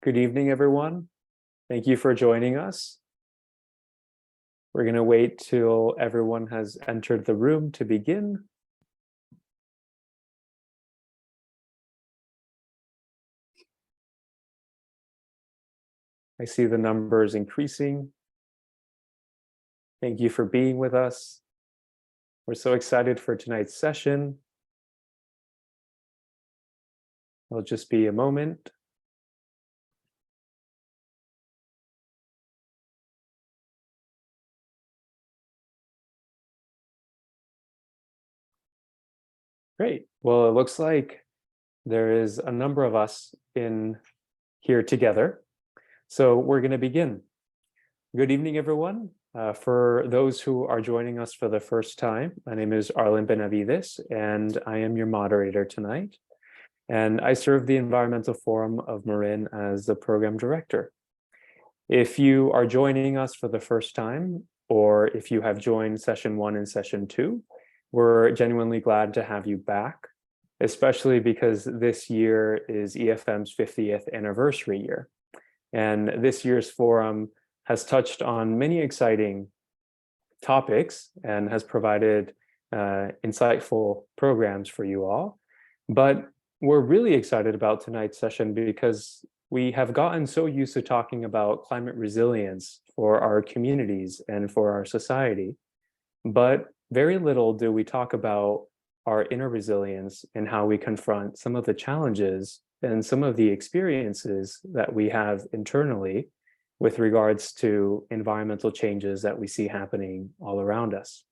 Good evening, everyone. Thank you for joining us. We're going to wait till everyone has entered the room to begin. I see the numbers increasing. Thank you for being with us. We're so excited for tonight's session. It'll just be a moment. Great. Well, it looks like there is a number of us in here together. So we're going to begin. Good evening, everyone. For those who are joining us for the first time, my name is Arlen Benavides, and I am your moderator tonight. And I serve the Environmental Forum of Marin as the program director. If you are joining us for the first time, or if you have joined session 1 and session 2, we're genuinely glad to have you back, especially because this year is EFM's 50th anniversary year. And this year's forum has touched on many exciting topics and has provided insightful programs for you all. But we're really excited about tonight's session because we have gotten so used to talking about climate resilience for our communities and for our society, but very little do we talk about our inner resilience and how we confront some of the challenges and some of the experiences that we have internally with regards to environmental changes that we see happening all around us.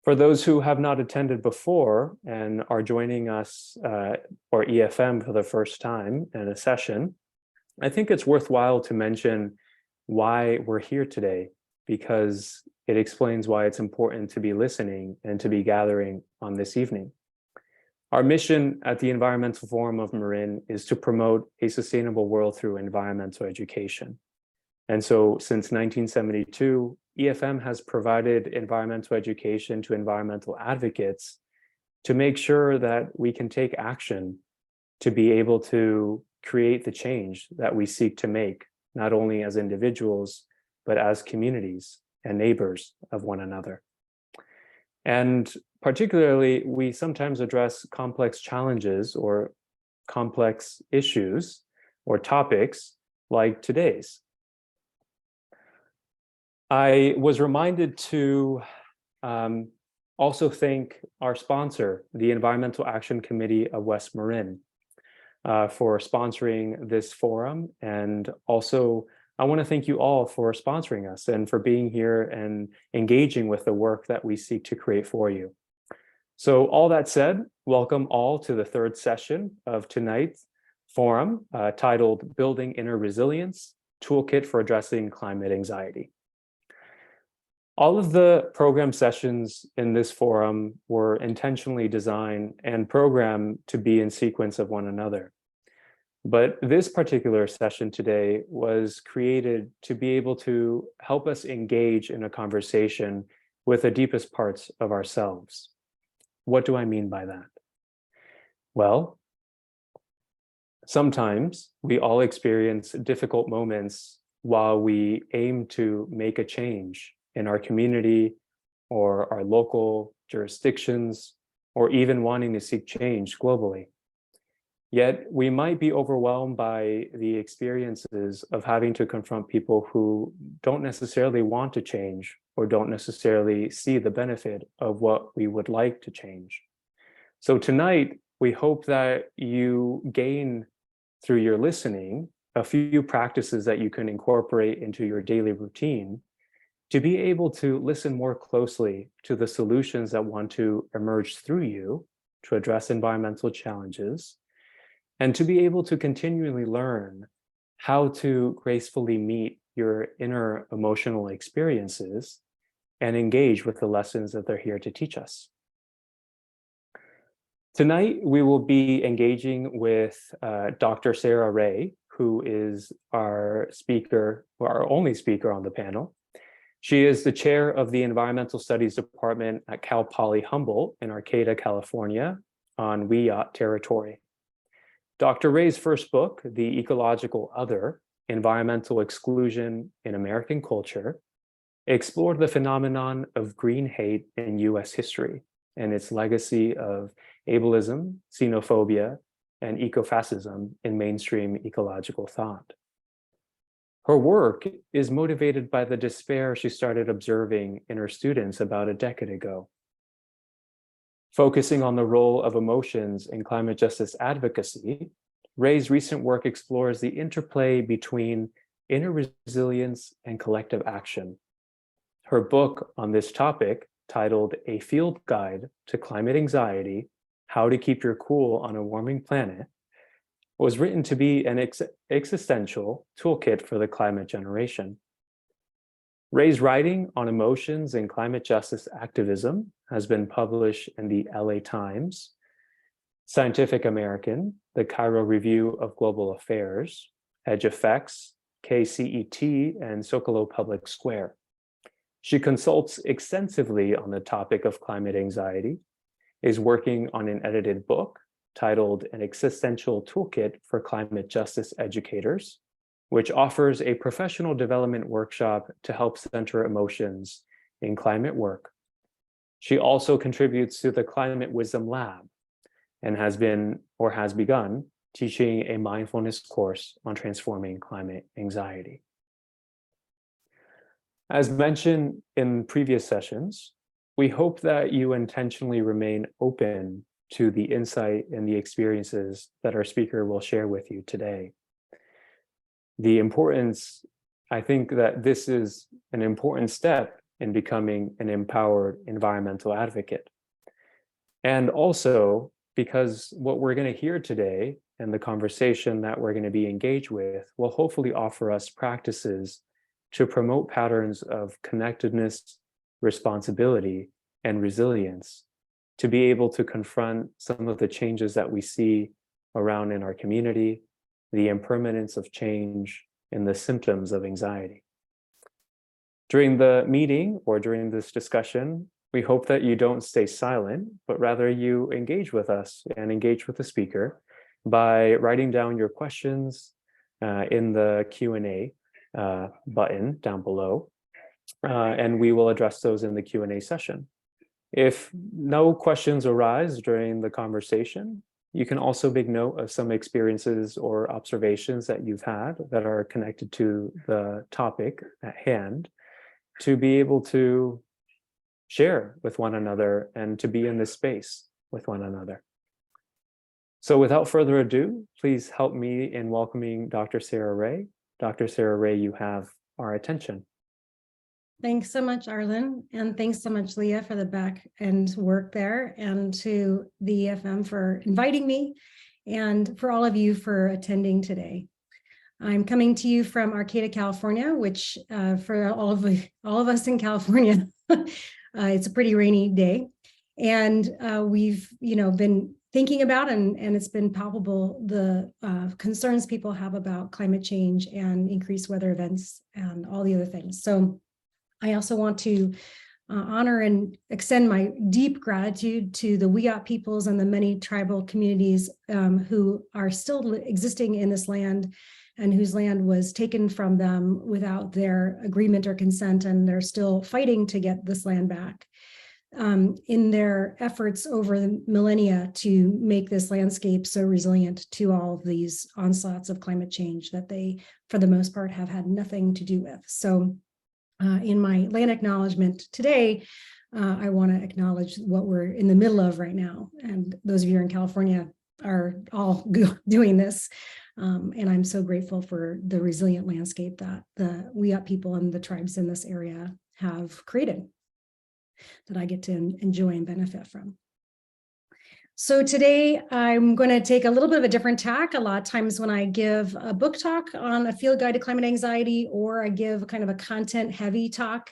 For those who have not attended before and are joining us or EFM for the first time in a session, I think it's worthwhile to mention why we're here today, because it explains why it's important to be listening and to be gathering on this evening. Our mission at the Environmental Forum of Marin is to promote a sustainable world through environmental education. And so since 1972, EFM has provided environmental education to environmental advocates to make sure that we can take action to be able to create the change that we seek to make, not only as individuals, but as communities and neighbors of one another. And particularly, we sometimes address complex challenges or complex issues or topics like today's. I was reminded to also thank our sponsor, the Environmental Action Committee of West Marin, for sponsoring this forum. And also, I want to thank you all for sponsoring us and for being here and engaging with the work that we seek to create for you. So all that said, welcome all to the third session of tonight's forum titled Building Inner Resilience, Toolkit for Addressing Climate Anxiety. All of the program sessions in this forum were intentionally designed and programmed to be in sequence of one another. But this particular session today was created to be able to help us engage in a conversation with the deepest parts of ourselves. What do I mean by that? Well, sometimes we all experience difficult moments while we aim to make a change in our community or our local jurisdictions, or even wanting to seek change globally. Yet we might be overwhelmed by the experiences of having to confront people who don't necessarily want to change or don't necessarily see the benefit of what we would like to change. So tonight, we hope that you gain through your listening a few practices that you can incorporate into your daily routine to be able to listen more closely to the solutions that want to emerge through you to address environmental challenges, and to be able to continually learn how to gracefully meet your inner emotional experiences and engage with the lessons that they're here to teach us. Tonight, we will be engaging with Dr. Sarah Ray, who is our speaker, or our only speaker on the panel. She is the chair of the Environmental Studies Department at Cal Poly Humboldt in Arcata, California, on Wiyot territory. Dr. Ray's first book, The Ecological Other, Environmental Exclusion in American Culture, explored the phenomenon of green hate in US history and its legacy of ableism, xenophobia, and eco-fascism in mainstream ecological thought. Her work is motivated by the despair she started observing in her students about a decade ago. Focusing on the role of emotions in climate justice advocacy, Ray's recent work explores the interplay between inner resilience and collective action. Her book on this topic, titled A Field Guide to Climate Anxiety: How to Keep Your Cool on a Warming Planet, was written to be an existential toolkit for the climate generation. Ray's writing on emotions and climate justice activism has been published in the LA Times, Scientific American, the Cairo Review of Global Affairs, Edge Effects, KCET, and Socolo Public Square. She consults extensively on the topic of climate anxiety, is working on an edited book titled An Existential Toolkit for Climate Justice Educators, which offers a professional development workshop to help center emotions in climate work. She also contributes to the Climate Wisdom Lab and has begun teaching a mindfulness course on transforming climate anxiety. As mentioned in previous sessions, we hope that you intentionally remain open to the insight and the experiences that our speaker will share with you today. The importance, I think that this is an important step in becoming an empowered environmental advocate. And also because what we're going to hear today and the conversation that we're going to be engaged with will hopefully offer us practices to promote patterns of connectedness, responsibility, and resilience to be able to confront some of the changes that we see around in our community, the impermanence of change, and the symptoms of anxiety. During the meeting or during this discussion, we hope that you don't stay silent, but rather you engage with us and engage with the speaker by writing down your questions in the Q&A button down below, and we will address those in the Q&A session. If no questions arise during the conversation, you can also make note of some experiences or observations that you've had that are connected to the topic at hand to be able to share with one another and to be in this space with one another. So without further ado, please help me in welcoming Dr. Sarah Ray. Dr. Sarah Ray, you have our attention. Thanks so much, Arlen, and thanks so much, Leah, for the back end work there, and to the EFM for inviting me, and for all of you for attending today. I'm coming to you from Arcata, California, which for all of us in California, it's a pretty rainy day, and we've been thinking about and it's been palpable the concerns people have about climate change and increased weather events and all the other things. So I also want to honor and extend my deep gratitude to the Wiyot peoples and the many tribal communities who are still existing in this land and whose land was taken from them without their agreement or consent, and they're still fighting to get this land back in their efforts over the millennia to make this landscape so resilient to all of these onslaughts of climate change that they, for the most part, have had nothing to do with. So in my land acknowledgement today, I want to acknowledge what we're in the middle of right now. And those of you in California are all doing this. And I'm so grateful for the resilient landscape that the Wiyot people and the tribes in this area have created that I get to enjoy and benefit from. So today I'm going to take a little bit of a different tack. A lot of times when I give a book talk on a field guide to climate anxiety, or I give kind of a content heavy talk,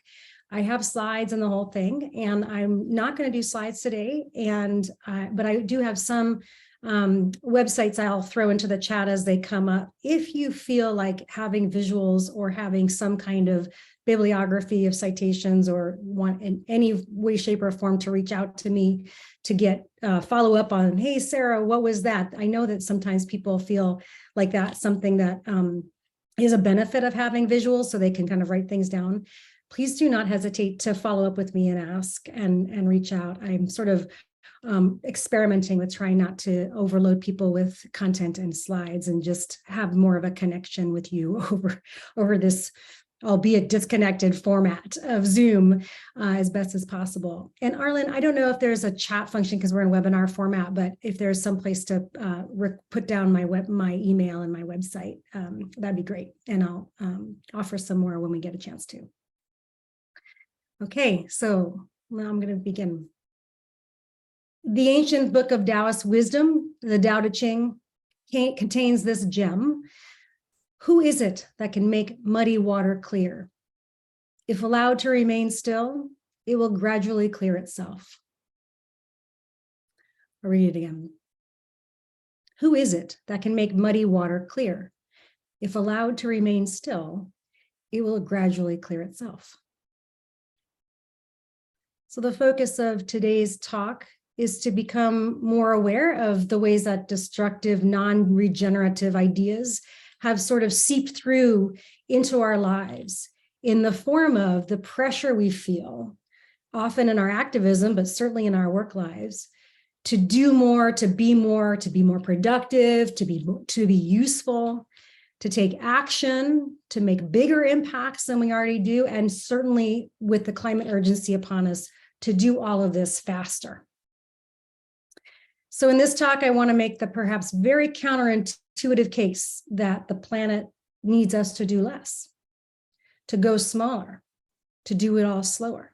I have slides and the whole thing, and I'm not going to do slides today. But I do have some websites I'll throw into the chat as they come up. If you feel like having visuals or having some kind of bibliography of citations, or want in any way, shape, or form to reach out to me to get follow up on, hey, Sarah, what was that? I know that sometimes people feel like that's something that is a benefit of having visuals, so they can kind of write things down. Please do not hesitate to follow up with me and ask and reach out. I'm sort of experimenting with trying not to overload people with content and slides, and just have more of a connection with you over this, albeit disconnected, format of Zoom as best as possible. And Arlen, I don't know if there's a chat function because we're in webinar format, but if there's some place to put down my email and my website, that'd be great. And I'll offer some more when we get a chance to. Okay, so now I'm going to begin. The ancient book of Taoist wisdom, the Tao Te Ching, contains this gem. Who is it that can make muddy water clear? If allowed to remain still, it will gradually clear itself. I'll read it again. Who is it that can make muddy water clear? If allowed to remain still, it will gradually clear itself. So the focus of today's talk is to become more aware of the ways that destructive, non-regenerative ideas have sort of seeped through into our lives in the form of the pressure we feel, often in our activism, but certainly in our work lives, to do more, to be more productive, to be useful, to take action, to make bigger impacts than we already do, and certainly with the climate urgency upon us, to do all of this faster. So in this talk, I want to make the perhaps very counterintuitive case that the planet needs us to do less, to go smaller, to do it all slower.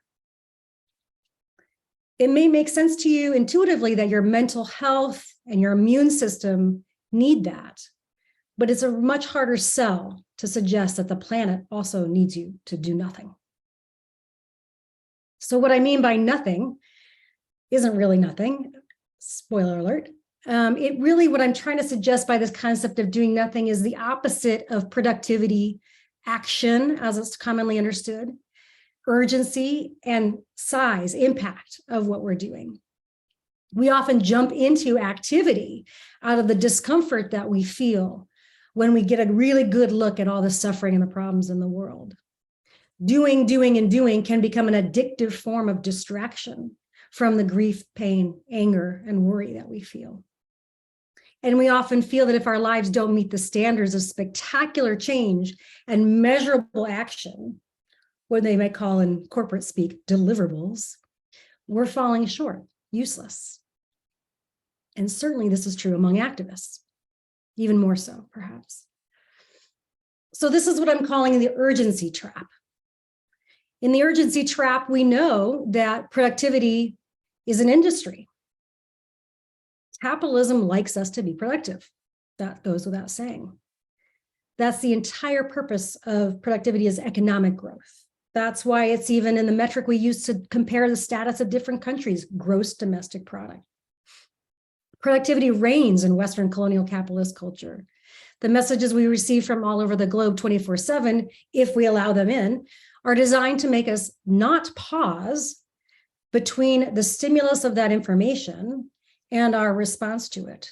It may make sense to you intuitively that your mental health and your immune system need that, but it's a much harder sell to suggest that the planet also needs you to do nothing. So what I mean by nothing isn't really nothing. Spoiler alert. It really, what I'm trying to suggest by this concept of doing nothing is the opposite of productivity, action, as it's commonly understood, urgency, and size, impact of what we're doing. We often jump into activity out of the discomfort that we feel when we get a really good look at all the suffering and the problems in the world. Doing can become an addictive form of distraction from the grief, pain, anger, and worry that we feel. And we often feel that if our lives don't meet the standards of spectacular change and measurable action, what they might call in corporate speak deliverables, we're falling short, useless. And certainly this is true among activists, even more so, perhaps. So this is what I'm calling the urgency trap. In the urgency trap, we know that productivity is an industry. Capitalism likes us to be productive. That goes without saying. That's the entire purpose of productivity, is economic growth. That's why it's even in the metric we use to compare the status of different countries, gross domestic product. Productivity reigns in Western colonial capitalist culture. The messages we receive from all over the globe 24/7, if we allow them in, are designed to make us not pause between the stimulus of that information and our response to it.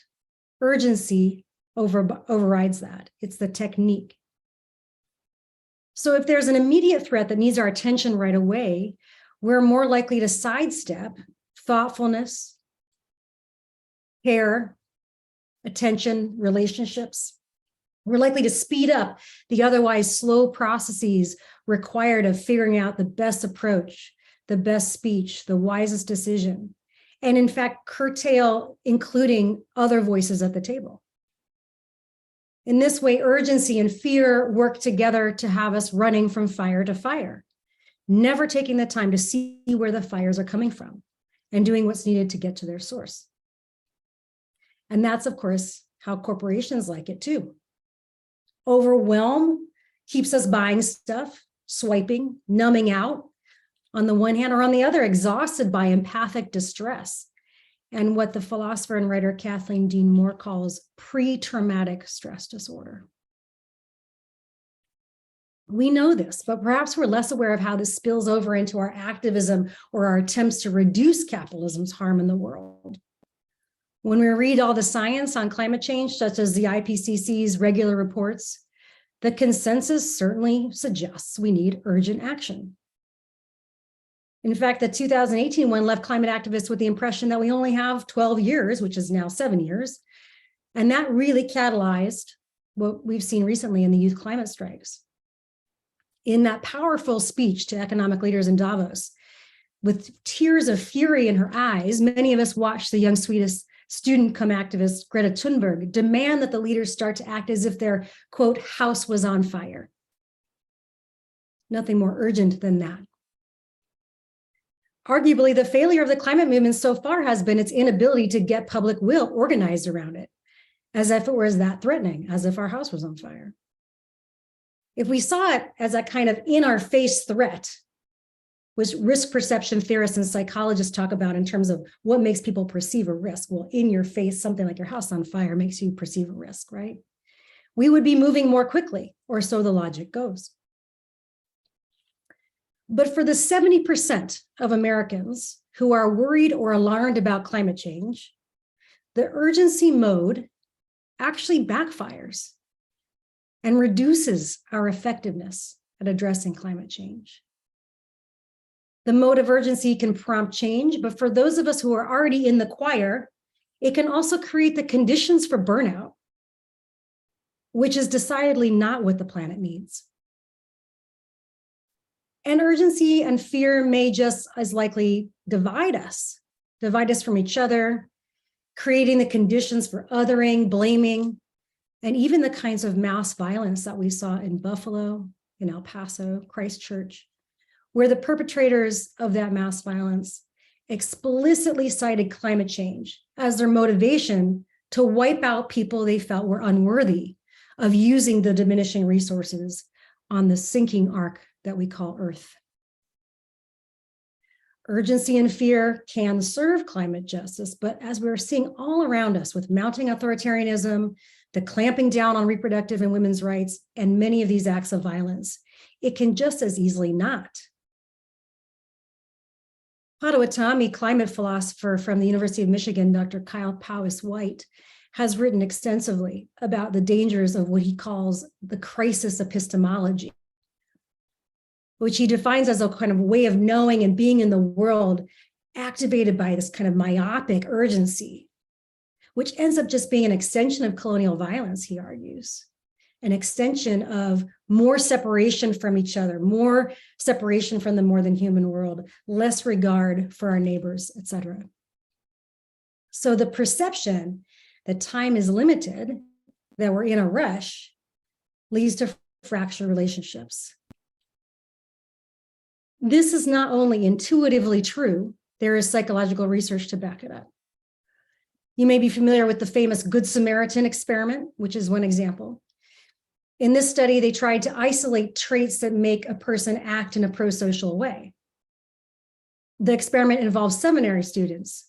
Urgency overrides that. It's the technique. So if there's an immediate threat that needs our attention right away, we're more likely to sidestep thoughtfulness, care, attention, relationships. We're likely to speed up the otherwise slow processes required of figuring out the best approach, the best speech, the wisest decision, and in fact, curtail including other voices at the table. In this way, urgency and fear work together to have us running from fire to fire, never taking the time to see where the fires are coming from and doing what's needed to get to their source. And that's, of course, how corporations like it too. Overwhelm keeps us buying stuff, swiping, numbing out, on the one hand, or on the other, exhausted by empathic distress and what the philosopher and writer Kathleen Dean Moore calls pre-traumatic stress disorder. We know this, but perhaps we're less aware of how this spills over into our activism or our attempts to reduce capitalism's harm in the world. When we read all the science on climate change, such as the IPCC's regular reports, the consensus certainly suggests we need urgent action. In fact, the 2018 one left climate activists with the impression that we only have 12 years, which is now 7 years. And that really catalyzed what we've seen recently in the youth climate strikes. In that powerful speech to economic leaders in Davos, with tears of fury in her eyes, many of us watched the young Swedish student come activist Greta Thunberg demand that the leaders start to act as if their, quote, house was on fire. Nothing more urgent than that. Arguably, the failure of the climate movement so far has been its inability to get public will organized around it, as if it was that threatening, as if our house was on fire. If we saw it as a kind of in-our-face threat, which risk perception theorists and psychologists talk about in terms of what makes people perceive a risk. Well, in your face, something like your house on fire makes you perceive a risk, right? We would be moving more quickly, or so the logic goes. But for the 70% of Americans who are worried or alarmed about climate change, the urgency mode actually backfires and reduces our effectiveness at addressing climate change. The mode of urgency can prompt change, but for those of us who are already in the choir, it can also create the conditions for burnout, which is decidedly not what the planet needs. And urgency and fear may just as likely divide us from each other, creating the conditions for othering, blaming, and even the kinds of mass violence that we saw in Buffalo, in El Paso, Christchurch, where the perpetrators of that mass violence explicitly cited climate change as their motivation to wipe out people they felt were unworthy of using the diminishing resources on the sinking ark that we call Earth. Urgency and fear can serve climate justice, but as we're seeing all around us with mounting authoritarianism, the clamping down on reproductive and women's rights, and many of these acts of violence, it can just as easily not. Potawatomi climate philosopher from the University of Michigan, Dr. Cal Poly Humboldt, has written extensively about the dangers of what he calls the crisis epistemology, which he defines as a kind of way of knowing and being in the world activated by this kind of myopic urgency, which ends up just being an extension of colonial violence, he argues, an extension of more separation from each other, more separation from the more than human world, less regard for our neighbors, etc. So the perception that time is limited, that we're in a rush, leads to fractured relationships. This is not only intuitively true, there is psychological research to back it up. You may be familiar with the famous Good Samaritan experiment, which is one example. In this study, they tried to isolate traits that make a person act in a pro-social way. The experiment involved seminary students.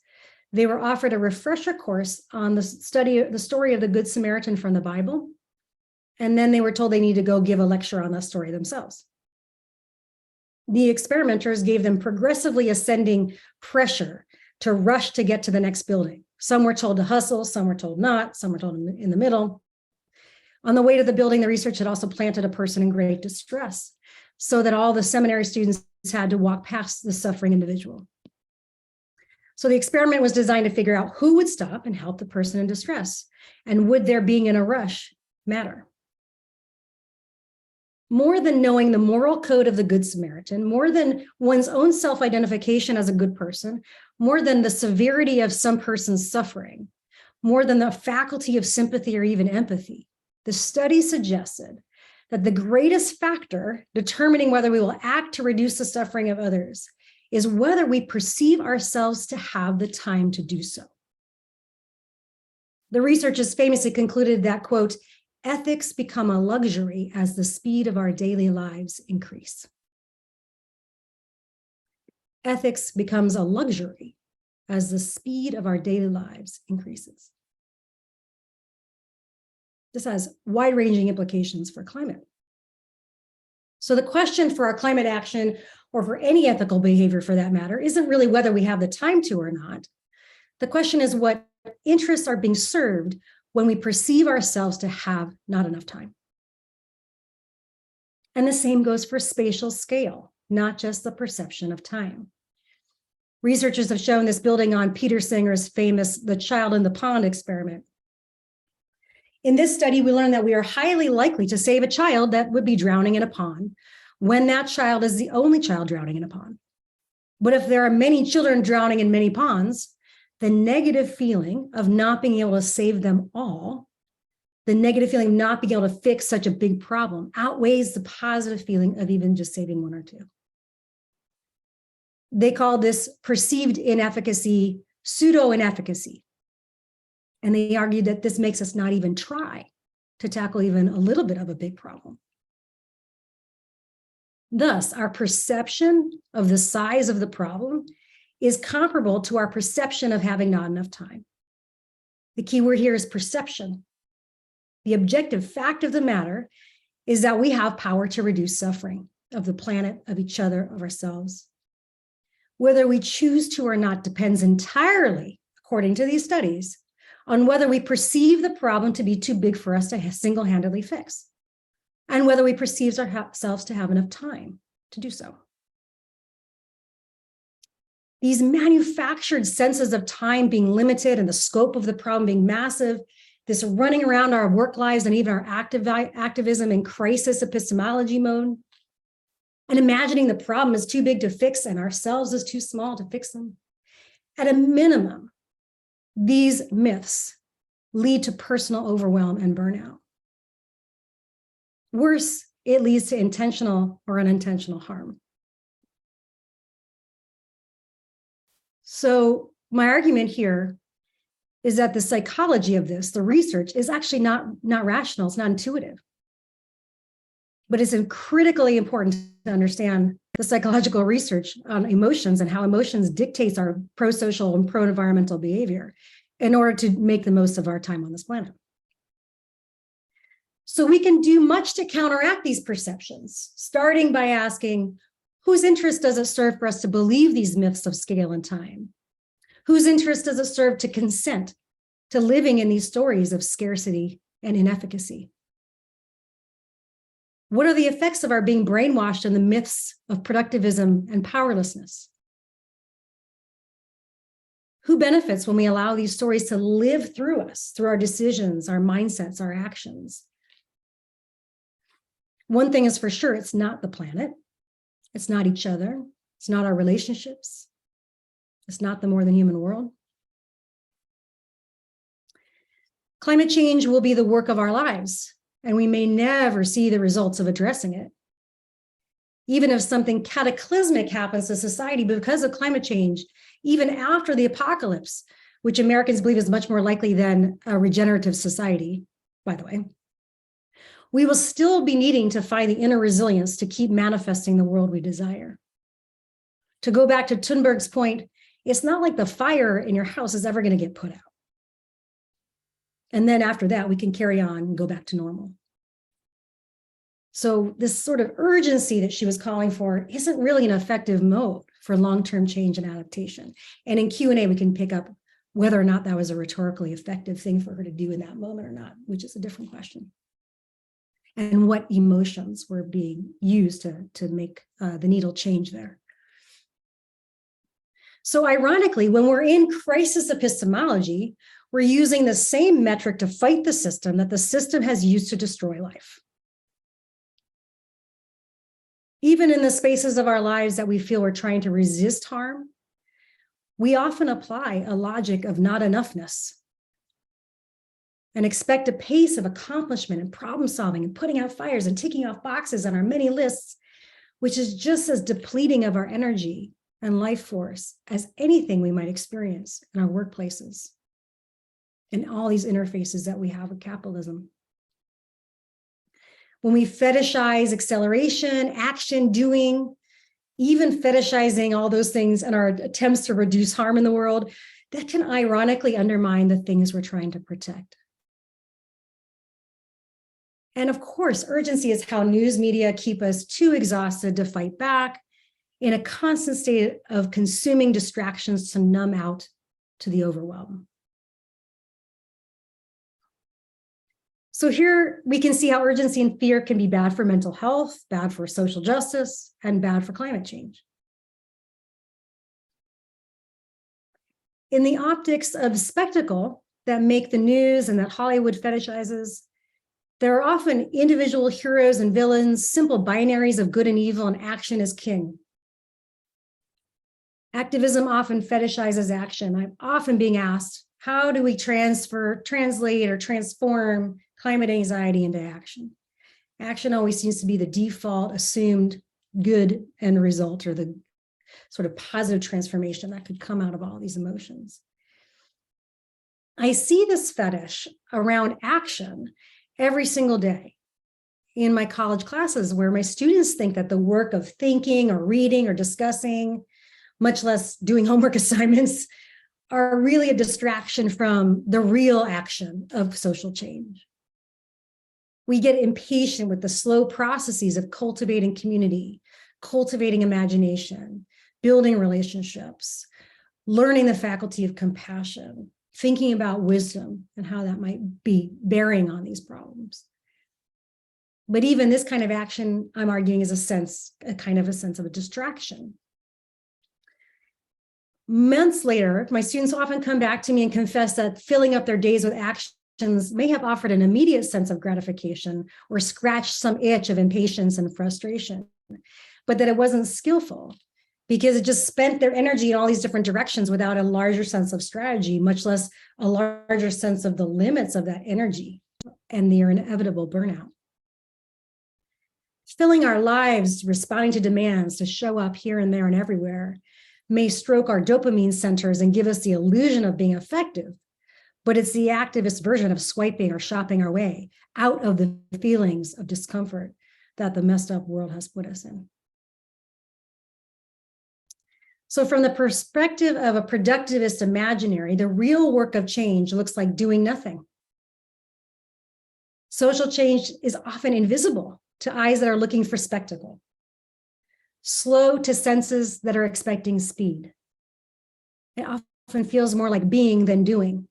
They were offered a refresher course on the story of the Good Samaritan from the Bible, and then they were told they need to go give a lecture on the story themselves. The experimenters gave them progressively ascending pressure to rush to get to the next building. Some were told to hustle, some were told not, some were told in the middle. On the way to the building, the research had also planted a person in great distress, so that all the seminary students had to walk past the suffering individual. So the experiment was designed to figure out who would stop and help the person in distress, and would their being in a rush matter? More than knowing the moral code of the Good Samaritan, more than one's own self-identification as a good person, more than the severity of some person's suffering, more than the faculty of sympathy or even empathy, the study suggested that the greatest factor determining whether we will act to reduce the suffering of others is whether we perceive ourselves to have the time to do so. The researchers famously concluded that, quote, ethics become a luxury as the speed of our daily lives increase. ethics becomes a luxury as the speed of our daily lives increases. This has wide-ranging implications for climate. So the question for our climate action, or for any ethical behavior for that matter, isn't really whether we have the time to or not. The question is what interests are being served when we perceive ourselves to have not enough time. And the same goes for spatial scale, not just the perception of time. Researchers have shown this building on Peter Singer's famous The Child in the Pond experiment. In this study, we learned that we are highly likely to save a child that would be drowning in a pond when that child is the only child drowning in a pond. But if there are many children drowning in many ponds, the negative feeling of not being able to save them all, the negative feeling of not being able to fix such a big problem outweighs the positive feeling of even just saving one or two. They call this perceived inefficacy pseudo-inefficacy. And they argued that this makes us not even try to tackle even a little bit of a big problem. Thus, our perception of the size of the problem is comparable to our perception of having not enough time. The key word here is perception. The objective fact of the matter is that we have power to reduce suffering of the planet, of each other, of ourselves. Whether we choose to or not depends entirely, according to these studies, on whether we perceive the problem to be too big for us to single-handedly fix, and whether we perceive ourselves to have enough time to do so. These manufactured senses of time being limited and the scope of the problem being massive, this running around our work lives and even our activism in crisis epistemology mode, and imagining the problem is too big to fix and ourselves is too small to fix them. At a minimum, these myths lead to personal overwhelm and burnout. Worse, it leads to intentional or unintentional harm. So my argument here is that the psychology of this, the research, is actually not rational, it's not intuitive. But it's critically important to understand the psychological research on emotions and how emotions dictates our pro-social and pro-environmental behavior in order to make the most of our time on this planet. So we can do much to counteract these perceptions, starting by asking, whose interest does it serve for us to believe these myths of scale and time? Whose interest does it serve to consent to living in these stories of scarcity and inefficacy? What are the effects of our being brainwashed in the myths of productivism and powerlessness? Who benefits when we allow these stories to live through us, through our decisions, our mindsets, our actions? One thing is for sure, it's not the planet. It's not each other. It's not our relationships. It's not the more than human world. Climate change will be the work of our lives, and we may never see the results of addressing it. Even if something cataclysmic happens to society because of climate change, even after the apocalypse, which Americans believe is much more likely than a regenerative society, by the way, we will still be needing to find the inner resilience to keep manifesting the world we desire. To go back to Thunberg's point, it's not like the fire in your house is ever going to get put out. And then after that, we can carry on and go back to normal. So this sort of urgency that she was calling for isn't really an effective mode for long-term change and adaptation. And in Q&A, we can pick up whether or not that was a rhetorically effective thing for her to do in that moment or not, which is a different question. And what emotions were being used to make the needle change there. So ironically, when we're in crisis epistemology, we're using the same metric to fight the system that the system has used to destroy life. Even in the spaces of our lives that we feel we're trying to resist harm, we often apply a logic of not enoughness and expect a pace of accomplishment and problem solving and putting out fires and ticking off boxes on our many lists, which is just as depleting of our energy and life force as anything we might experience in our workplaces and all these interfaces that we have with capitalism. When we fetishize acceleration, action, doing, even fetishizing all those things and our attempts to reduce harm in the world, that can ironically undermine the things we're trying to protect. And of course, urgency is how news media keep us too exhausted to fight back, in a constant state of consuming distractions to numb out to the overwhelm. So here we can see how urgency and fear can be bad for mental health, bad for social justice, and bad for climate change. In the optics of spectacle that make the news and that Hollywood fetishizes, there are often individual heroes and villains, simple binaries of good and evil, and action is king. Activism often fetishizes action. I'm often being asked, how do we translate, or transform climate anxiety into action? Action always seems to be the default assumed good end result, or the sort of positive transformation that could come out of all these emotions. I see this fetish around action every single day in my college classes, where my students think that the work of thinking or reading or discussing, much less doing homework assignments, are really a distraction from the real action of social change. We get impatient with the slow processes of cultivating community, cultivating imagination, building relationships, learning the faculty of compassion, thinking about wisdom and how that might be bearing on these problems. But even this kind of action, I'm arguing, is a kind of a sense of a distraction. Months later, my students often come back to me and confess that filling up their days with actions may have offered an immediate sense of gratification or scratched some itch of impatience and frustration, but that it wasn't skillful because it just spent their energy in all these different directions without a larger sense of strategy, much less a larger sense of the limits of that energy and their inevitable burnout. Filling our lives, responding to demands to show up here and there and everywhere, may stroke our dopamine centers and give us the illusion of being effective, but it's the activist version of swiping or shopping our way out of the feelings of discomfort that the messed up world has put us in. So from the perspective of a productivist imaginary, the real work of change looks like doing nothing. Social change is often invisible to eyes that are looking for spectacle, slow to senses that are expecting speed. It often feels more like being than doing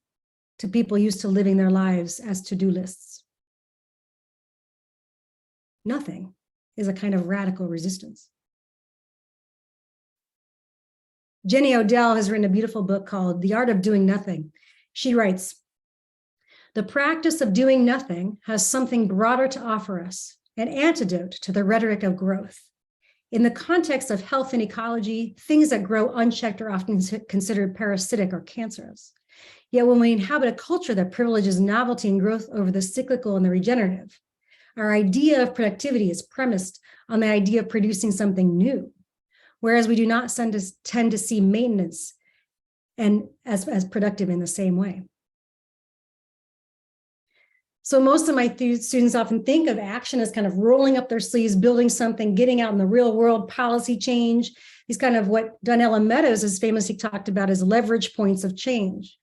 to people used to living their lives as to-do lists. Nothing is a kind of radical resistance. Jenny Odell has written a beautiful book called The Art of Doing Nothing. She writes, "The practice of doing nothing has something broader to offer us, an antidote to the rhetoric of growth. In the context of health and ecology, things that grow unchecked are often considered parasitic or cancerous. Yet when we inhabit a culture that privileges novelty and growth over the cyclical and the regenerative, our idea of productivity is premised on the idea of producing something new, whereas we do not tend to see maintenance and as productive in the same way." So most of my students often think of action as kind of rolling up their sleeves, building something, getting out in the real world, policy change. These kind of what Donella Meadows has famously talked about as leverage points of change.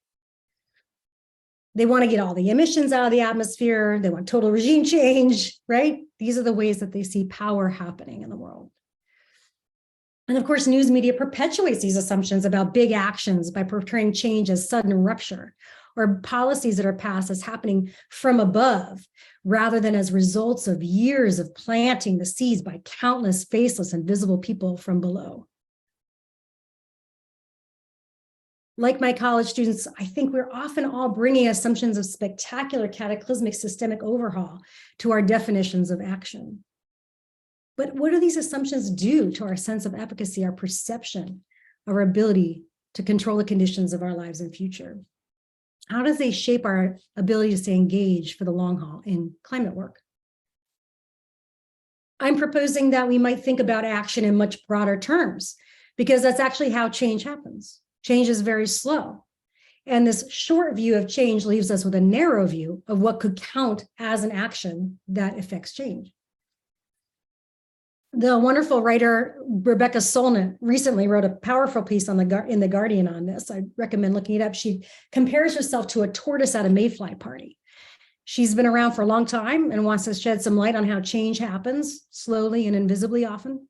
They want to get all the emissions out of the atmosphere. They want total regime change, right? These are the ways that they see power happening in the world. And of course, news media perpetuates these assumptions about big actions by portraying change as sudden rupture, or policies that are passed as happening from above, rather than as results of years of planting the seeds by countless faceless and visible people from below. Like my college students, I think we're often all bringing assumptions of spectacular, cataclysmic, systemic overhaul to our definitions of action. But what do these assumptions do to our sense of efficacy, our perception, our ability to control the conditions of our lives and future? How does they shape our ability to stay engaged for the long haul in climate work? I'm proposing that we might think about action in much broader terms, because that's actually how change happens. Change is very slow. And this short view of change leaves us with a narrow view of what could count as an action that affects change. The wonderful writer Rebecca Solnit recently wrote a powerful piece in the Guardian on this. I recommend looking it up. She compares herself to a tortoise at a mayfly party. She's been around for a long time and wants to shed some light on how change happens slowly and invisibly often.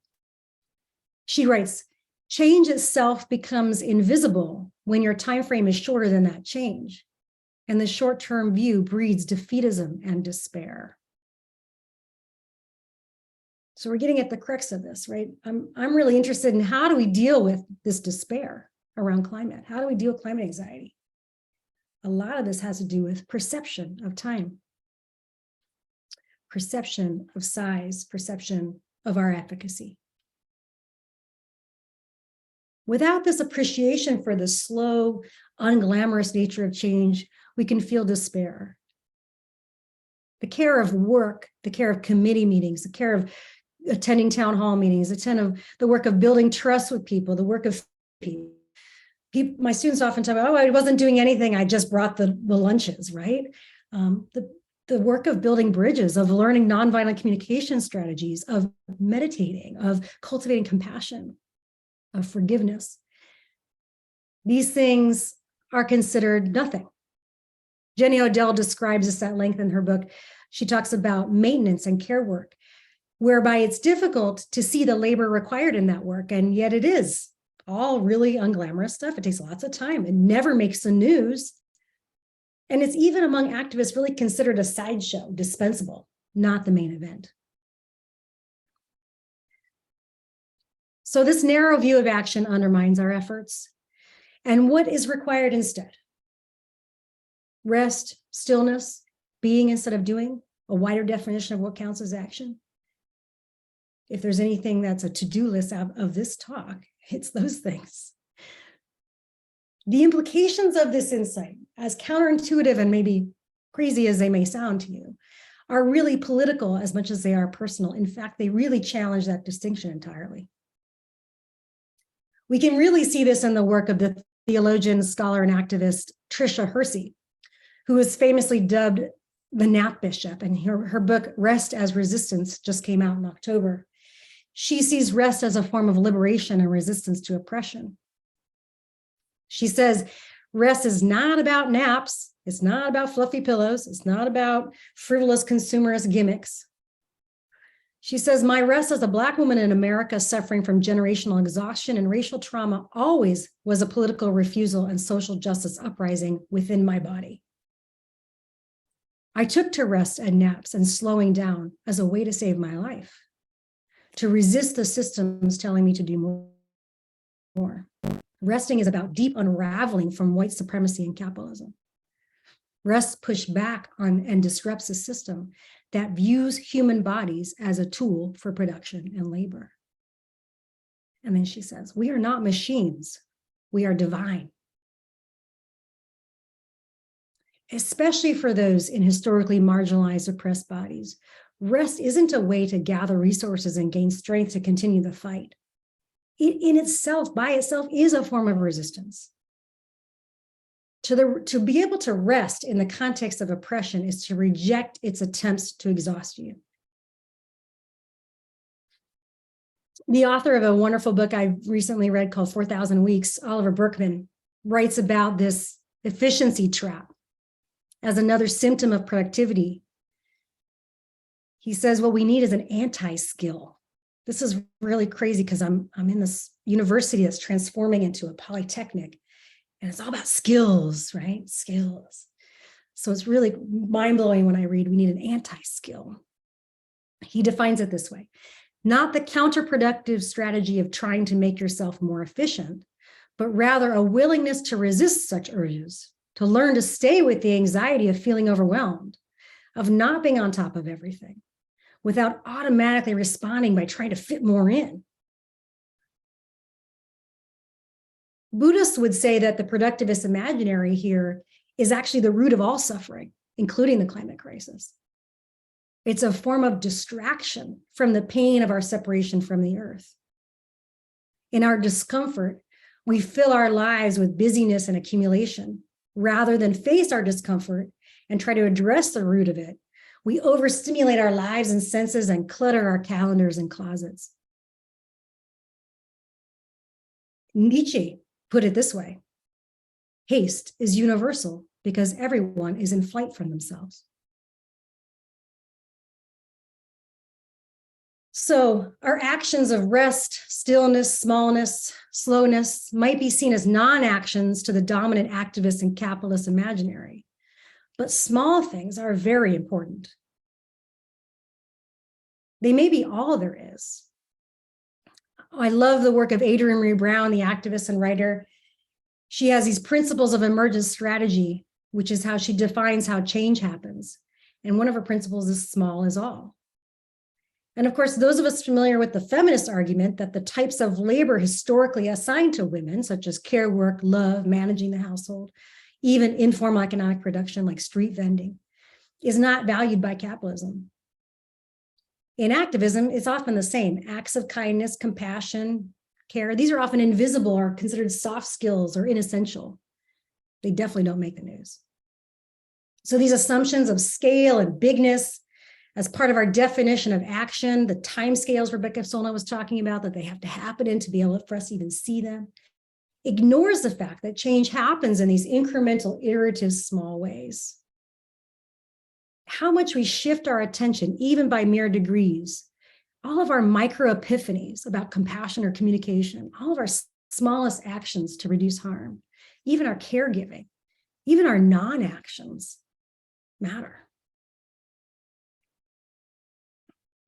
She writes, change itself becomes invisible when your time frame is shorter than that change. And the short-term view breeds defeatism and despair. So we're getting at the crux of this, right? I'm really interested in how do we deal with this despair around climate? How do we deal with climate anxiety? A lot of this has to do with perception of time, perception of size, perception of our efficacy. Without this appreciation for the slow, unglamorous nature of change, we can feel despair. The care of work, the care of committee meetings, the care of attending town hall meetings, the work of building trust with people, the work of people. My students often tell me, oh, I wasn't doing anything, I just brought the lunches, right? The work of building bridges, of learning nonviolent communication strategies, of meditating, of cultivating compassion, of forgiveness. These things are considered nothing. Jenny Odell describes this at length in her book. She talks about maintenance and care work, whereby it's difficult to see the labor required in that work, and yet it is all really unglamorous stuff. It takes lots of time. It never makes the news. And it's even among activists really considered a sideshow, dispensable, not the main event. So this narrow view of action undermines our efforts. And what is required instead? Rest, stillness, being instead of doing, a wider definition of what counts as action. If there's anything that's a to-do list of this talk, it's those things. The implications of this insight, as counterintuitive and maybe crazy as they may sound to you, are really political as much as they are personal. In fact, they really challenge that distinction entirely. We can really see this in the work of the theologian, scholar, and activist Tricia Hersey, who is famously dubbed the Nap Bishop, and her book, Rest as Resistance, just came out in October. She sees rest as a form of liberation and resistance to oppression. She says, rest is not about naps. It's not about fluffy pillows. It's not about frivolous consumerist gimmicks. She says, my rest as a Black woman in America suffering from generational exhaustion and racial trauma always was a political refusal and social justice uprising within my body. I took to rest and naps and slowing down as a way to save my life, to resist the systems telling me to do more. Resting is about deep unraveling from white supremacy and capitalism. Rest pushed back on and disrupts a system that views human bodies as a tool for production and labor. And then she says, we are not machines, we are divine. Especially for those in historically marginalized, oppressed bodies, rest isn't a way to gather resources and gain strength to continue the fight. It in itself, by itself, is a form of resistance. To be able to rest in the context of oppression is to reject its attempts to exhaust you. The author of a wonderful book I recently read called 4,000 Weeks, Oliver Burkeman, writes about this efficiency trap as another symptom of productivity. He says, what we need is an anti-skill. This is really crazy because I'm in this university that's transforming into a polytechnic, and it's all about skills, right? Skills. So it's really mind-blowing when I read we need an anti-skill. He defines it this way: not the counterproductive strategy of trying to make yourself more efficient, but rather a willingness to resist such urges, to learn to stay with the anxiety of feeling overwhelmed, of not being on top of everything, without automatically responding by trying to fit more in. Buddhists would say that the productivist imaginary here is actually the root of all suffering, including the climate crisis. It's a form of distraction from the pain of our separation from the earth. In our discomfort, we fill our lives with busyness and accumulation. Rather than face our discomfort and try to address the root of it, We overstimulate our lives and senses and clutter our calendars and closets. Nietzsche put it this way: haste is universal because everyone is in flight from themselves. So our actions of rest, stillness, smallness, slowness might be seen as non-actions to the dominant activist and capitalist imaginary, but small things are very important. They may be all there is. I love the work of Adrienne Maree Brown, the activist and writer. She has these principles of emergent strategy, which is how she defines how change happens. And one of her principles is small is all. And of course, those of us familiar with the feminist argument that the types of labor historically assigned to women, such as care work, love, managing the household, even informal economic production like street vending, is not valued by capitalism. In activism, it's often the same. Acts of kindness, compassion, care, these are often invisible or considered soft skills or inessential. They definitely don't make the news. So these assumptions of scale and bigness as part of our definition of action, the time scales Rebecca Solnit was talking about, that they have to happen in to be able for us to even see them, ignores the fact that change happens in these incremental, iterative, small ways. How much we shift our attention, even by mere degrees, all of our micro epiphanies about compassion or communication, all of our smallest actions to reduce harm, even our caregiving, even our non-actions matter.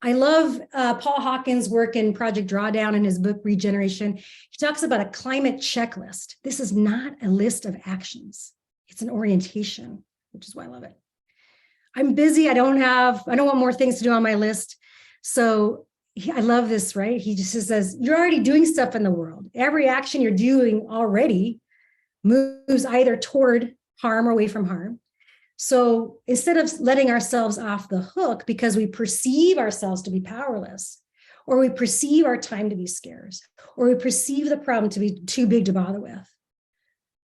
I love Paul Hawkins' work in Project Drawdown in his book, Regeneration. He talks about a climate checklist. This is not a list of actions. It's an orientation, which is why I love it. I'm busy. I don't want more things to do on my list. So I love this, right? He just says, you're already doing stuff in the world. Every action you're doing already moves either toward harm or away from harm. So instead of letting ourselves off the hook because we perceive ourselves to be powerless, or we perceive our time to be scarce, or we perceive the problem to be too big to bother with,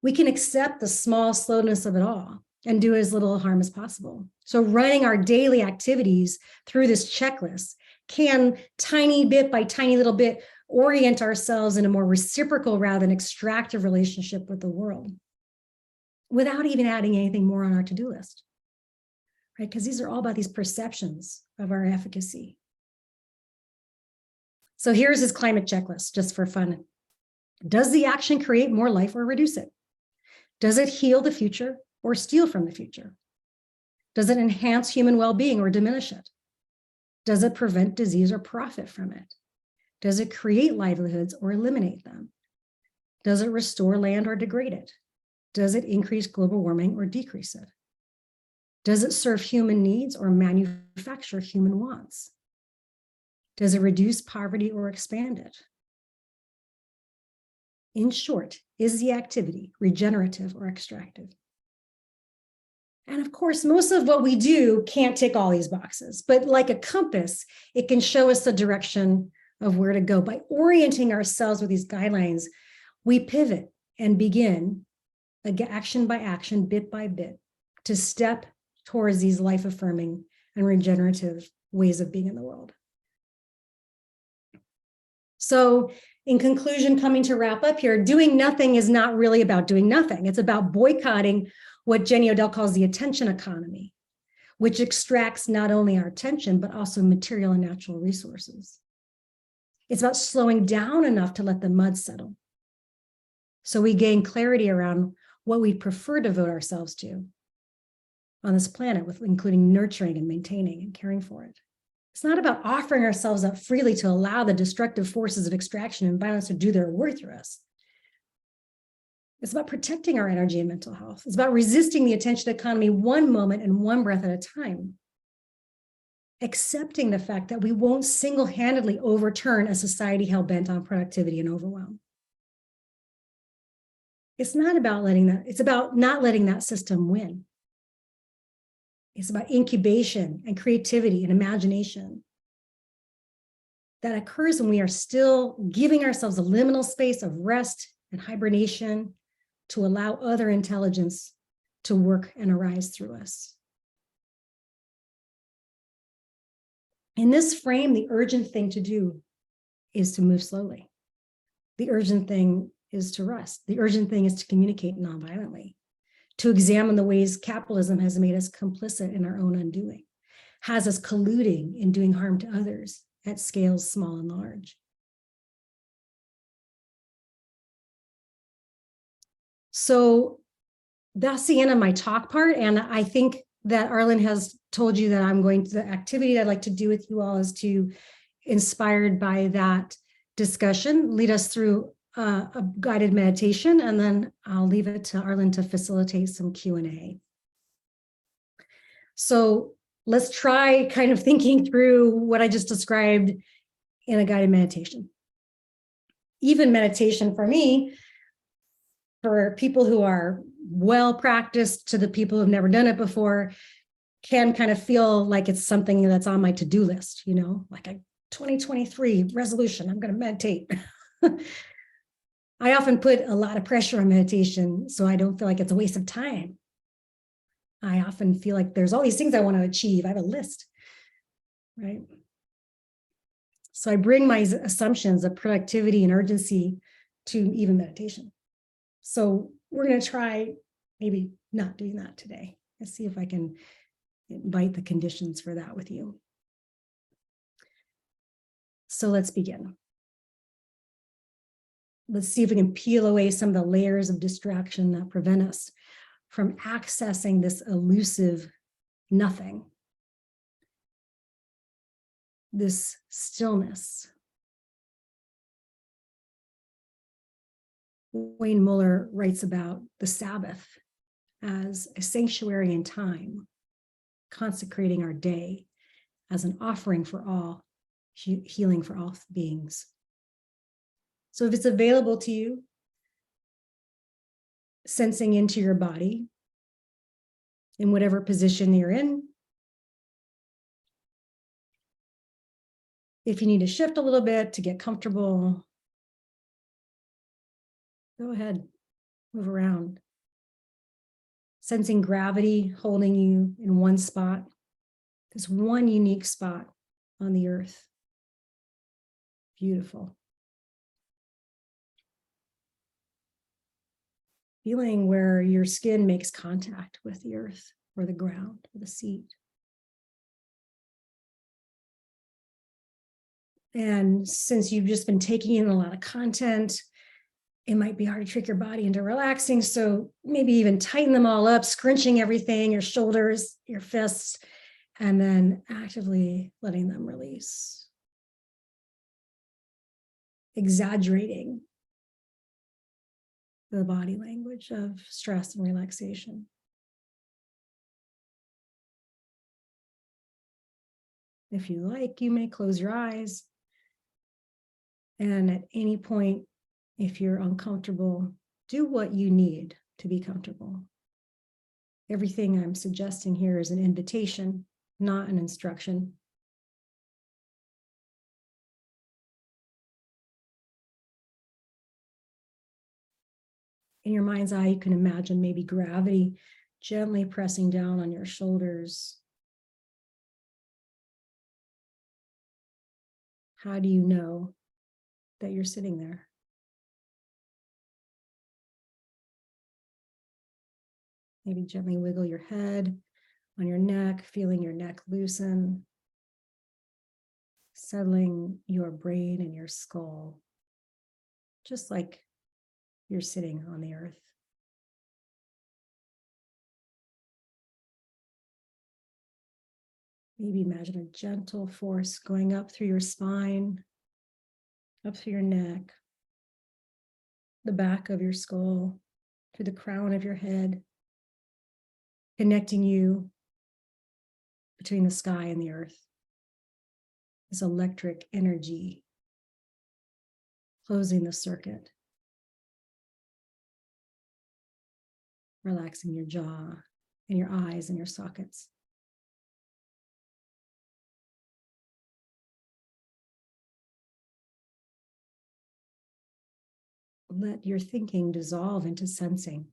we can accept the small slowness of it all and do as little harm as possible. So running our daily activities through this checklist can, tiny bit by tiny little bit, orient ourselves in a more reciprocal rather than extractive relationship with the world, without even adding anything more on our to-do list, right? Because these are all about these perceptions of our efficacy. So here's his climate checklist, just for fun. Does the action create more life or reduce it? Does it heal the future or steal from the future? Does it enhance human well-being or diminish it? Does it prevent disease or profit from it? Does it create livelihoods or eliminate them? Does it restore land or degrade it? Does it increase global warming or decrease it? Does it serve human needs or manufacture human wants? Does it reduce poverty or expand it? In short, is the activity regenerative or extractive? And of course, most of what we do can't tick all these boxes, but like a compass, it can show us the direction of where to go. By orienting ourselves with these guidelines, we pivot and begin action by action, bit by bit, to step towards these life-affirming and regenerative ways of being in the world. So in conclusion, coming to wrap up here, doing nothing is not really about doing nothing. It's about boycotting what Jenny Odell calls the attention economy, which extracts not only our attention, but also material and natural resources. It's about slowing down enough to let the mud settle, so we gain clarity around what we prefer to devote ourselves to on this planet, with including nurturing and maintaining and caring for it. It's not about offering ourselves up freely to allow the destructive forces of extraction and violence to do their work through us. It's about protecting our energy and mental health. It's about resisting the attention economy one moment and one breath at a time. Accepting the fact that we won't single-handedly overturn a society hell-bent on productivity and overwhelm. It's not about it's about not letting that system win. It's about incubation and creativity and imagination that occurs when we are still giving ourselves a liminal space of rest and hibernation to allow other intelligence to work and arise through us. In this frame, the urgent thing to do is to move slowly. The urgent thing is to rest. The urgent thing is to communicate nonviolently, to examine the ways capitalism has made us complicit in our own undoing, has us colluding in doing harm to others at scales small and large. So that's the end of my talk part. And I think that Arlen has told you that the activity I'd like to do with you all is to, inspired by that discussion, lead us through a guided meditation, and then I'll leave it to Arlen to facilitate some Q&A. So let's try kind of thinking through what I just described in a guided meditation. Even meditation for me, for people who are well practiced to the people who've never done it before, can kind of feel like it's something that's on my to-do list, you know, like a 2023 resolution, I'm going to meditate. I often put a lot of pressure on meditation, so I don't feel like it's a waste of time. I often feel like there's all these things I want to achieve. I have a list, right? So I bring my assumptions of productivity and urgency to even meditation. So we're going to try maybe not doing that today. Let's see if I can invite the conditions for that with you. So let's begin. Let's see if we can peel away some of the layers of distraction that prevent us from accessing this elusive nothing, this stillness. Wayne Muller writes about the Sabbath as a sanctuary in time, consecrating our day as an offering for all, healing for all beings. So if it's available to you, sensing into your body in whatever position you're in. If you need to shift a little bit to get comfortable, go ahead, move around. Sensing gravity holding you in one spot, this one unique spot on the earth. Beautiful. Feeling where your skin makes contact with the earth or the ground or the seat. And since you've just been taking in a lot of content, it might be hard to trick your body into relaxing. So maybe even tighten them all up, scrunching everything, your shoulders, your fists, and then actively letting them release. Exaggerating the body language of stress and relaxation. If you like, you may close your eyes. And at any point, if you're uncomfortable, do what you need to be comfortable. Everything I'm suggesting here is an invitation, not an instruction. In your mind's eye, you can imagine maybe gravity gently pressing down on your shoulders. How do you know that you're sitting there? Maybe gently wiggle your head on your neck, feeling your neck loosen, settling your brain and your skull, just like you're sitting on the earth. Maybe imagine a gentle force going up through your spine, up through your neck, the back of your skull, to the crown of your head, connecting you between the sky and the earth. This electric energy closing the circuit, relaxing your jaw and your eyes and your sockets. Let your thinking dissolve into sensing.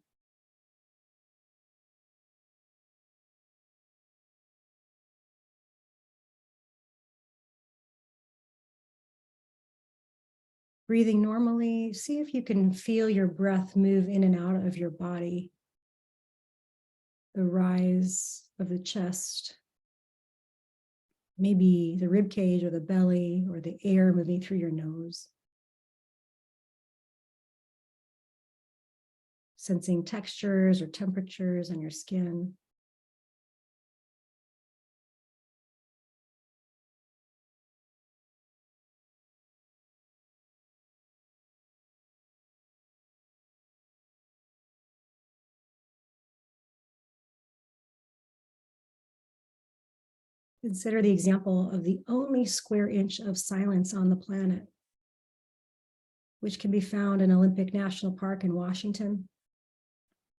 Breathing normally, see if you can feel your breath move in and out of your body. The rise of the chest, maybe the rib cage or the belly or the air moving through your nose. Sensing textures or temperatures on your skin. Consider the example of the only square inch of silence on the planet, which can be found in Olympic National Park in Washington.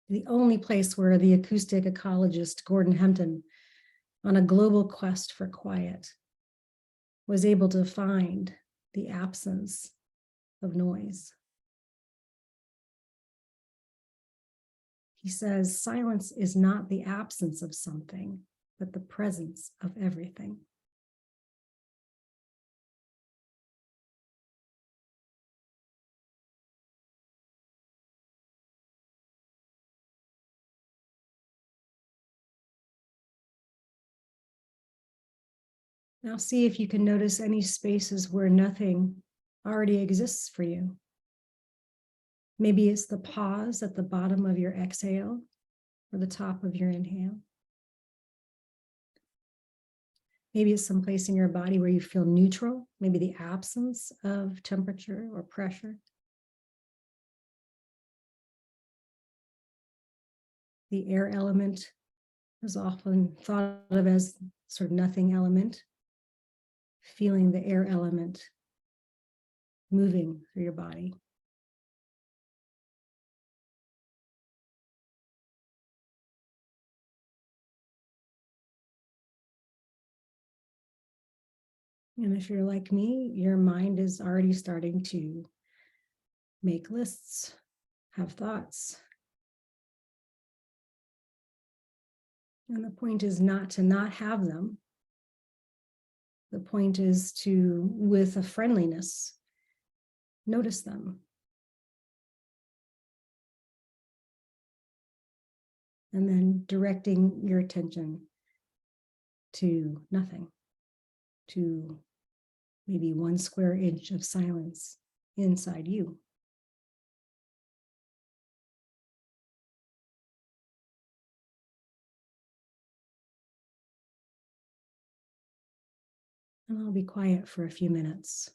The only place where the acoustic ecologist Gordon Hempton, on a global quest for quiet, was able to find the absence of noise. He says, silence is not the absence of something, but the presence of everything. Now see if you can notice any spaces where nothing already exists for you. Maybe it's the pause at the bottom of your exhale or the top of your inhale. Maybe it's someplace in your body where you feel neutral, maybe the absence of temperature or pressure. The air element is often thought of as sort of nothing element. Feeling the air element moving through your body. And if you're like me, your mind is already starting to make lists, have thoughts. And the point is not to not have them. The point is to, with a friendliness, notice them. And then directing your attention to nothing, to maybe 1 square inch of silence inside you. And I'll be quiet for a few minutes.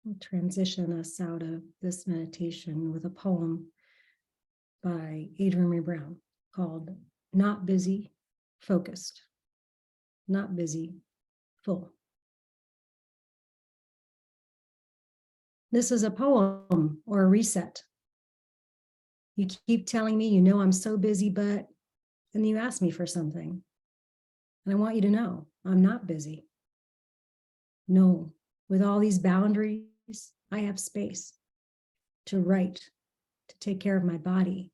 I'll transition us out of this meditation with a poem by Adrienne Maree Brown called Not Busy, Focused. Not busy, full. This is a poem or a reset. You keep telling me, you know, I'm so busy, but, and you ask me for something. And I want you to know I'm not busy. No, with all these boundaries, I have space to write, to take care of my body,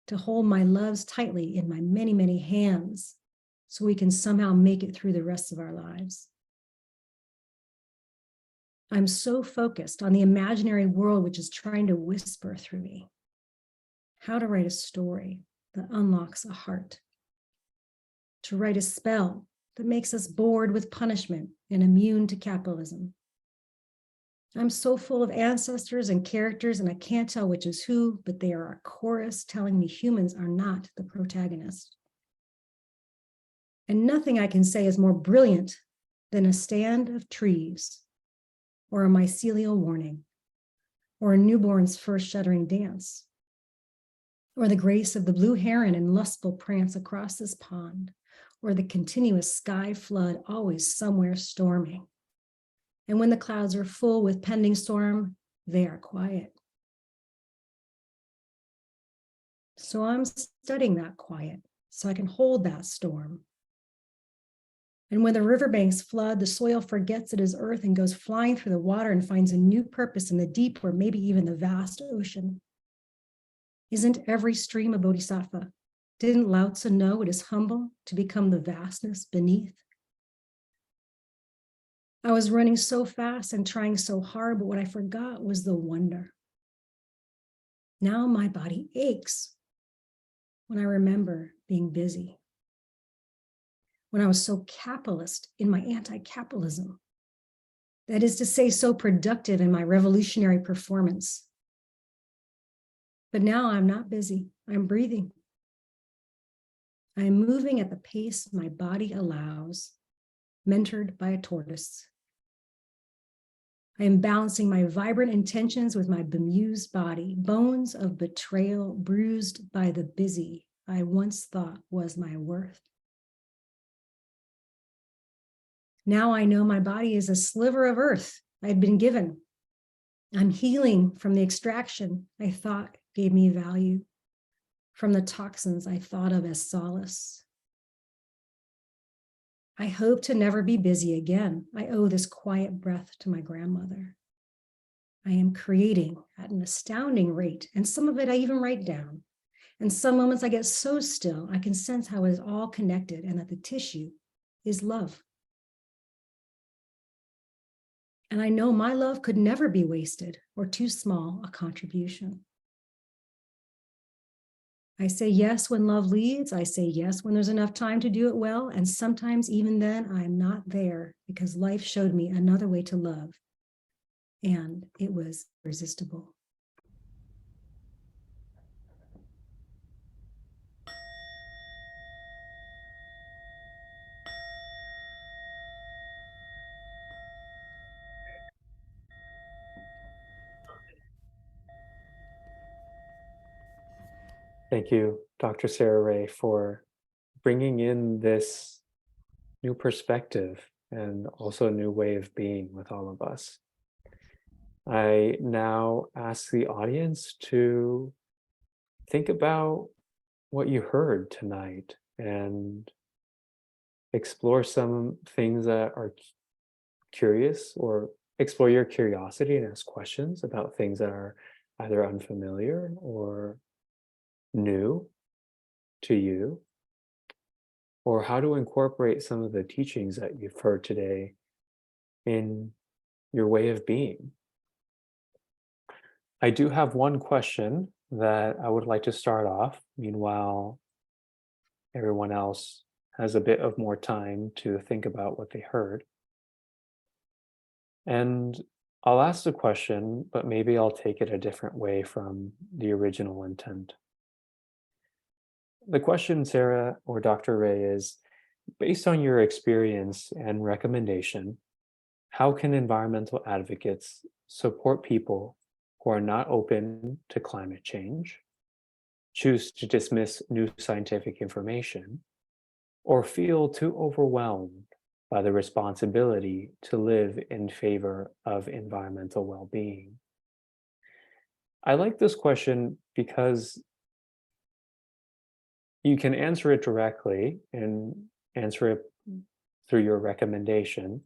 to hold my loves tightly in my many, many hands so we can somehow make it through the rest of our lives. I'm so focused on the imaginary world which is trying to whisper through me how to write a story that unlocks a heart, to write a spell that makes us bored with punishment and immune to capitalism. I'm so full of ancestors and characters, and I can't tell which is who, but they are a chorus telling me humans are not the protagonist. And nothing I can say is more brilliant than a stand of trees, or a mycelial warning, or a newborn's first shuddering dance, or the grace of the blue heron in lustful prance across this pond, or the continuous sky flood always somewhere storming. And when the clouds are full with pending storm, they are quiet. So I'm studying that quiet so I can hold that storm. And when the riverbanks flood, the soil forgets it is earth and goes flying through the water and finds a new purpose in the deep or maybe even the vast ocean. Isn't every stream a bodhisattva? Didn't Lao Tzu know it is humble to become the vastness beneath? I was running so fast and trying so hard, but what I forgot was the wonder. Now my body aches when I remember being busy, when I was so capitalist in my anti-capitalism. That is to say, so productive in my revolutionary performance. But now I'm not busy, I'm breathing. I'm moving at the pace my body allows, mentored by a tortoise. I am balancing my vibrant intentions with my bemused body, bones of betrayal bruised by the busy I once thought was my worth. Now I know my body is a sliver of earth I had been given. I'm healing from the extraction I thought gave me value, from the toxins I thought of as solace. I hope to never be busy again. I owe this quiet breath to my grandmother. I am creating at an astounding rate, and some of it I even write down. And some moments I get so still, I can sense how it is all connected and that the tissue is love. And I know my love could never be wasted or too small a contribution. I say yes when love leads. I say yes when there's enough time to do it well. And sometimes even then I'm not there because life showed me another way to love. And it was irresistible. Thank you, Dr. Sarah Ray, for bringing in this new perspective and also a new way of being with all of us. I now ask the audience to think about what you heard tonight and explore some things that are curious, or explore your curiosity and ask questions about things that are either unfamiliar or new to you, or how to incorporate some of the teachings that you've heard today in your way of being. I do have one question that I would like to start off. Meanwhile, everyone else has a bit of more time to think about what they heard. And I'll ask the question, but maybe I'll take it a different way from the original intent. The question, Sarah or Dr. Ray, is based on your experience and recommendation, how can environmental advocates support people who are not open to climate change, choose to dismiss new scientific information, or feel too overwhelmed by the responsibility to live in favor of environmental well-being? I like this question because you can answer it directly and answer it through your recommendation.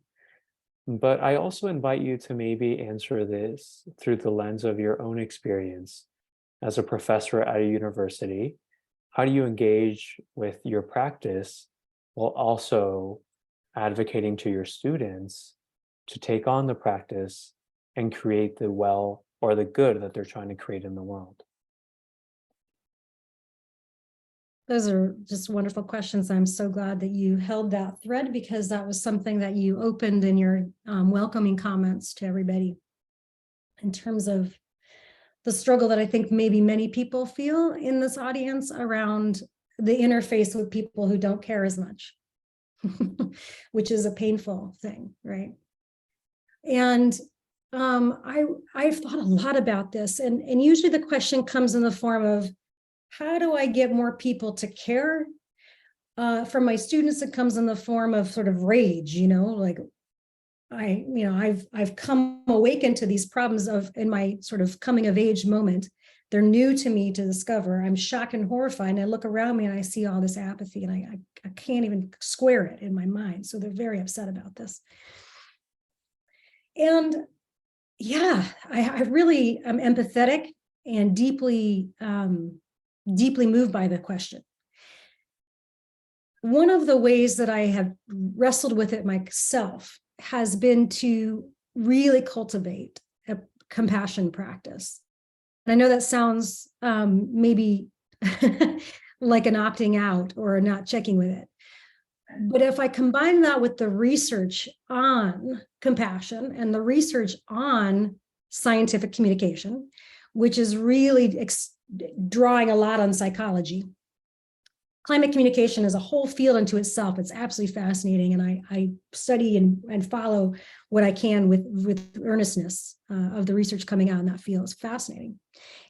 But I also invite you to maybe answer this through the lens of your own experience as a professor at a university. How do you engage with your practice while also advocating to your students to take on the practice and create the well or the good that they're trying to create in the world? Those are just wonderful questions. I'm so glad that you held that thread, because that was something that you opened in your welcoming comments to everybody in terms of the struggle that I think maybe many people feel in this audience around the interface with people who don't care as much, which is a painful thing, right? And I've thought a lot about this, and usually the question comes in the form of, how do I get more people to care? From my students, it comes in the form of sort of rage, like I've come awakened to these problems in my sort of coming of age moment. They're new to me to discover. I'm shocked and horrified, and I look around me and I see all this apathy, and I can't even square it in my mind. So they're very upset about this. And yeah, I really am empathetic and deeply moved by the question. One of the ways that I have wrestled with it myself has been to really cultivate a compassion practice. And I know that sounds maybe like an opting out or not checking with it. But if I combine that with the research on compassion and the research on scientific communication, which is really drawing a lot on psychology. Climate communication is a whole field unto itself. It's absolutely fascinating. And I study and follow what I can with earnestness of the research coming out in that field. It's fascinating.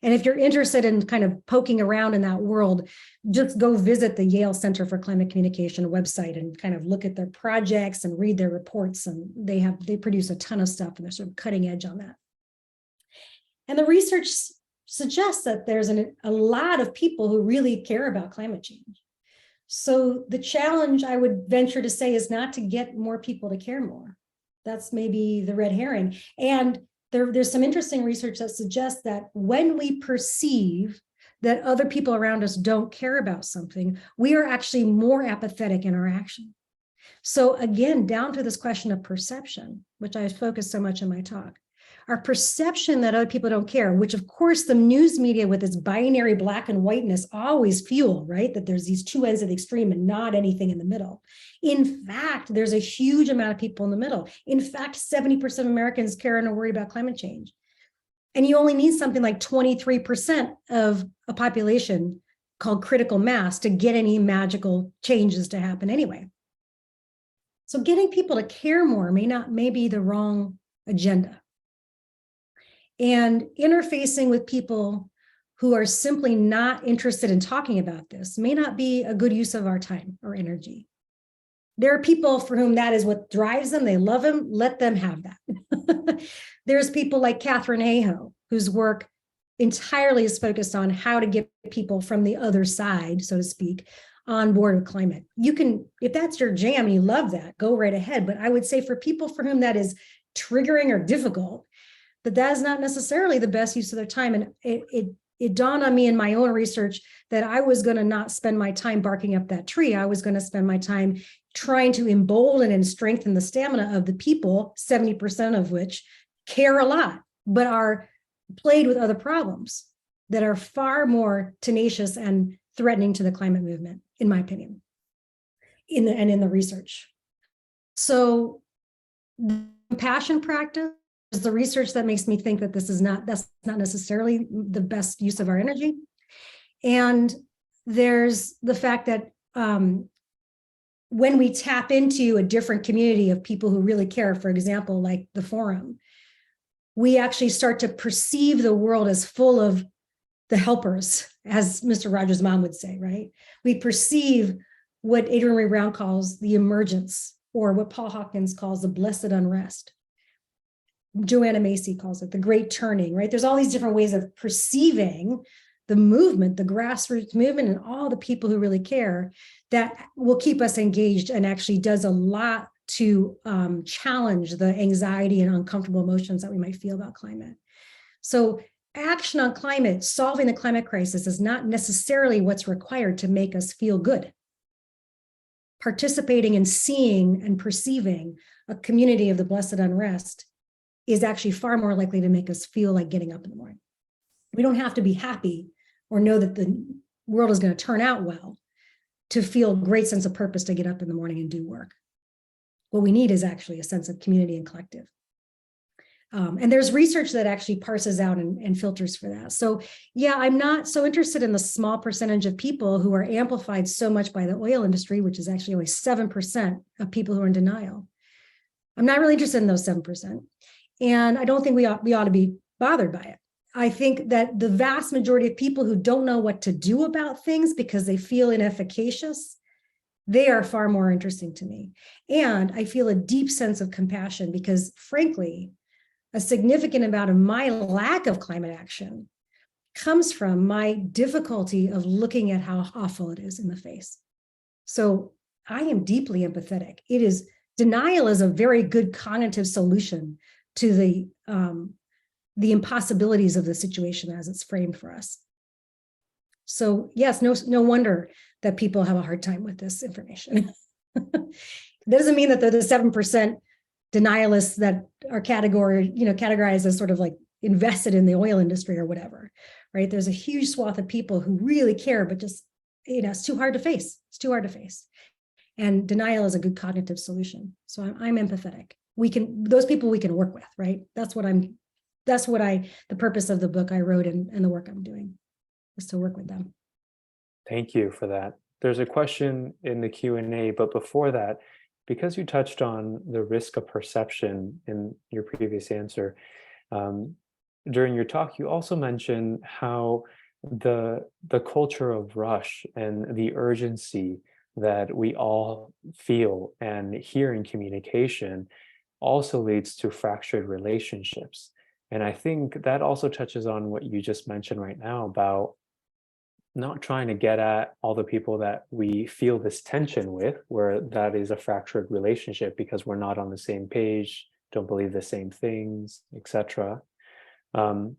And if you're interested in kind of poking around in that world, just go visit the Yale Center for Climate Communication website and kind of look at their projects and read their reports. And they produce a ton of stuff, and they're sort of cutting edge on that. And the research suggests that there's a lot of people who really care about climate change. So the challenge, I would venture to say, is not to get more people to care more. That's maybe the red herring. And there's some interesting research that suggests that when we perceive that other people around us don't care about something, we are actually more apathetic in our action. So again, down to this question of perception, which I focused so much in my talk. Our perception that other people don't care, which of course the news media with its binary black and whiteness always fuel, right? That there's these two ends of the extreme and not anything in the middle. In fact, there's a huge amount of people in the middle. In fact, 70% of Americans care and are worried about climate change. And you only need something like 23% of a population called critical mass to get any magical changes to happen anyway. So getting people to care more may be the wrong agenda. And interfacing with people who are simply not interested in talking about this may not be a good use of our time or energy. There are people for whom that is what drives them. They love them. Let them have that. There's people like Catherine Hayhoe, whose work entirely is focused on how to get people from the other side, so to speak, on board with climate. You can, if that's your jam and you love that, go right ahead. But I would say for people for whom that is triggering or difficult, that is not necessarily the best use of their time. And it dawned on me in my own research that I was going to not spend my time barking up that tree. I was going to spend my time trying to embolden and strengthen the stamina of the people, 70% of which care a lot, but are plagued with other problems that are far more tenacious and threatening to the climate movement, in my opinion, in the research. So the compassion practice is the research that makes me think that that's not necessarily the best use of our energy. And there's the fact that when we tap into a different community of people who really care, for example, like the forum, we actually start to perceive the world as full of the helpers, as Mr. Rogers' mom would say, right? We perceive what Adrienne Ray Brown calls the emergence or what Paul Hawkins calls the blessed unrest. Joanna Macy calls it the great turning, right? There's all these different ways of perceiving the movement, the grassroots movement, and all the people who really care that will keep us engaged and actually does a lot to challenge the anxiety and uncomfortable emotions that we might feel about climate. So action on climate, solving the climate crisis is not necessarily what's required to make us feel good. Participating in seeing and perceiving a community of the blessed unrest is actually far more likely to make us feel like getting up in the morning. We don't have to be happy or know that the world is going to turn out well to feel a great sense of purpose to get up in the morning and do work. What we need is actually a sense of community and collective. And there's research that actually parses out and filters for that. So yeah, I'm not so interested in the small percentage of people who are amplified so much by the oil industry, which is actually only 7% of people who are in denial. I'm not really interested in those 7%. And I don't think we ought to be bothered by it. I think that the vast majority of people who don't know what to do about things because they feel inefficacious, they are far more interesting to me. And I feel a deep sense of compassion because, frankly, a significant amount of my lack of climate action comes from my difficulty of looking at how awful it is in the face. So I am deeply empathetic. Denial is a very good cognitive solution to the impossibilities of the situation as it's framed for us. So yes, no wonder that people have a hard time with this information. It doesn't mean that they're the 7% denialists that are categorized as sort of like invested in the oil industry or whatever, right? There's a huge swath of people who really care, but just, it's too hard to face. It's too hard to face. And denial is a good cognitive solution. So I'm empathetic. Those people we can work with, right? The purpose of the book I wrote and the work I'm doing is to work with them. Thank you for that. There's a question in the Q&A, but before that, because you touched on the risk of perception in your previous answer, during your talk, you also mentioned how the culture of rush and the urgency that we all feel and hear in communication also leads to fractured relationships. And I think that also touches on what you just mentioned right now about not trying to get at all the people that we feel this tension with, where that is a fractured relationship because we're not on the same page, don't believe the same things, etc. I'm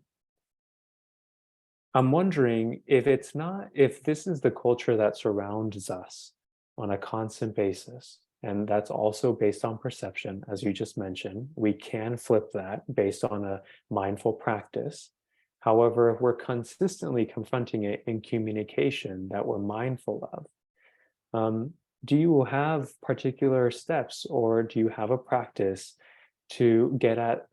wondering if this is the culture that surrounds us on a constant basis, and that's also based on perception, as you just mentioned. We can flip that based on a mindful practice. However, if we're consistently confronting it in communication that we're mindful of, do you have particular steps or do you have a practice to get at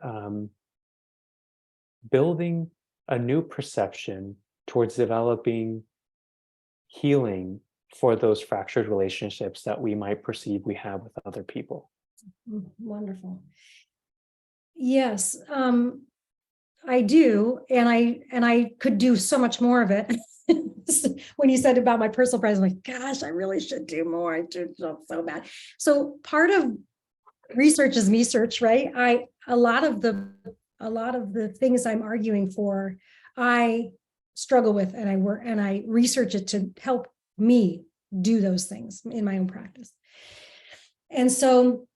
building a new perception towards developing healing for those fractured relationships that we might perceive we have with other people? Wonderful. Yes, I do, and I could do so much more of it. When you said about my personal practice, I'm like, gosh, I really should do more. I do so bad. So part of research is me search, right? A lot of the things I'm arguing for, I struggle with, and I research it to help me do those things in my own practice. And so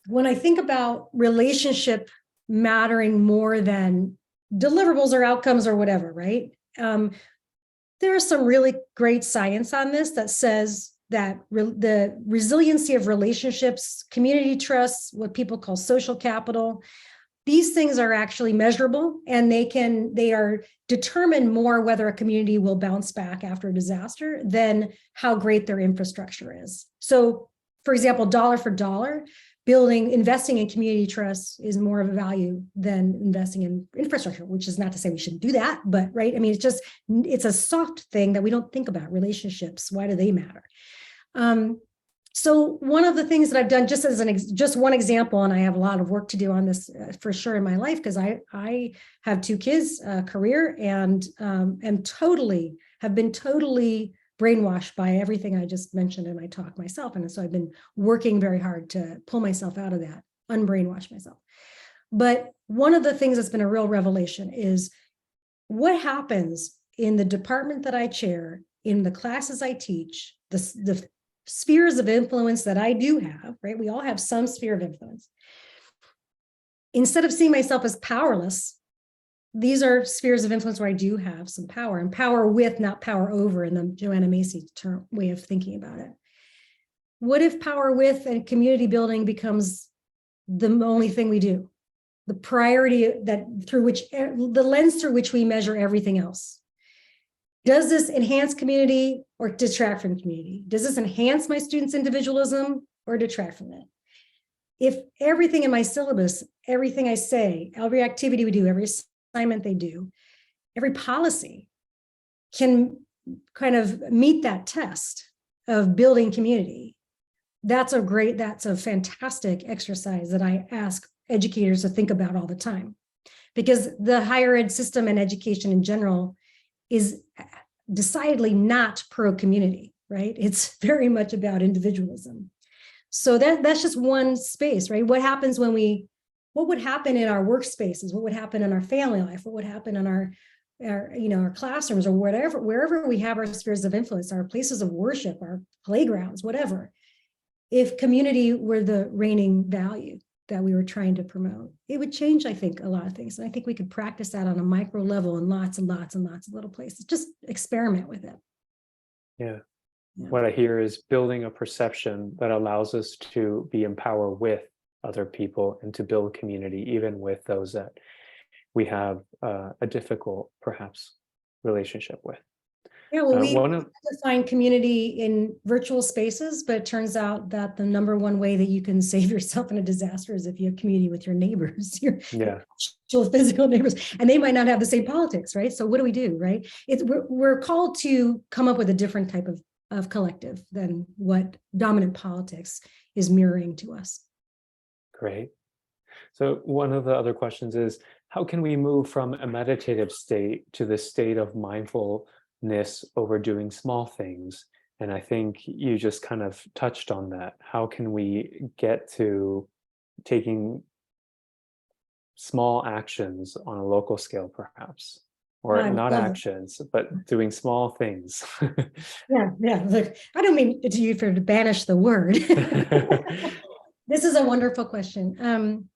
when I think about relationship mattering more than deliverables or outcomes or whatever, right? There is some really great science on this that says that the resiliency of relationships, community trust, what people call social capital, these things are actually measurable, and they are determine more whether a community will bounce back after a disaster than how great their infrastructure is. So, for example, dollar for dollar, investing in community trust is more of a value than investing in infrastructure, which is not to say we shouldn't do that, but right. I mean, it's a soft thing that we don't think about. Relationships, why do they matter? So one of the things that I've done, just one example, and I have a lot of work to do on this for sure in my life, because I have 2 kids, career, and have been totally brainwashed by everything I just mentioned in my talk myself. And so I've been working very hard to pull myself out of that, unbrainwash myself. But one of the things that's been a real revelation is what happens in the department that I chair, in the classes I teach, the spheres of influence that I do have, right? We all have some sphere of influence. Instead of seeing myself as powerless, these are spheres of influence where I do have some power, and power with, not power over, in the Joanna Macy term way of thinking about it. What if power with and community building becomes the only thing we do? The priority that through which, the lens through which we measure everything else. Does this enhance community or detract from community? Does this enhance my students' individualism or detract from it? If everything in my syllabus, everything I say, every activity we do, every assignment they do, every policy can kind of meet that test of building community, that's a fantastic exercise that I ask educators to think about all the time, because the higher ed system and education in general is decidedly not pro-community, right? It's very much about individualism. So that's just one space, right? What would happen in our workspaces? What would happen in our family life? What would happen in our classrooms, or wherever we have our spheres of influence, our places of worship, our playgrounds, whatever, if community were the reigning value that we were trying to promote, it would change, I think, a lot of things. And I think we could practice that on a micro level in lots and lots and lots of little places. Just experiment with it. Yeah. Yeah. What I hear is building a perception that allows us to be in power with other people and to build community, even with those that we have a difficult, perhaps, relationship with. Yeah, well, we define community in virtual spaces, but it turns out that the number one way that you can save yourself in a disaster is if you have community with your neighbors, your actual physical neighbors, and they might not have the same politics, right? So what do, right? We're called to come up with a different type of collective than what dominant politics is mirroring to us. Great. So one of the other questions is, how can we move from a meditative state to the state of mindfulness over doing small things? And I think you just kind of touched on that. How can we get to taking small actions on a local scale, perhaps? Or not actions, but doing small things. Yeah. Look, I don't mean to you to banish the word. This is a wonderful question.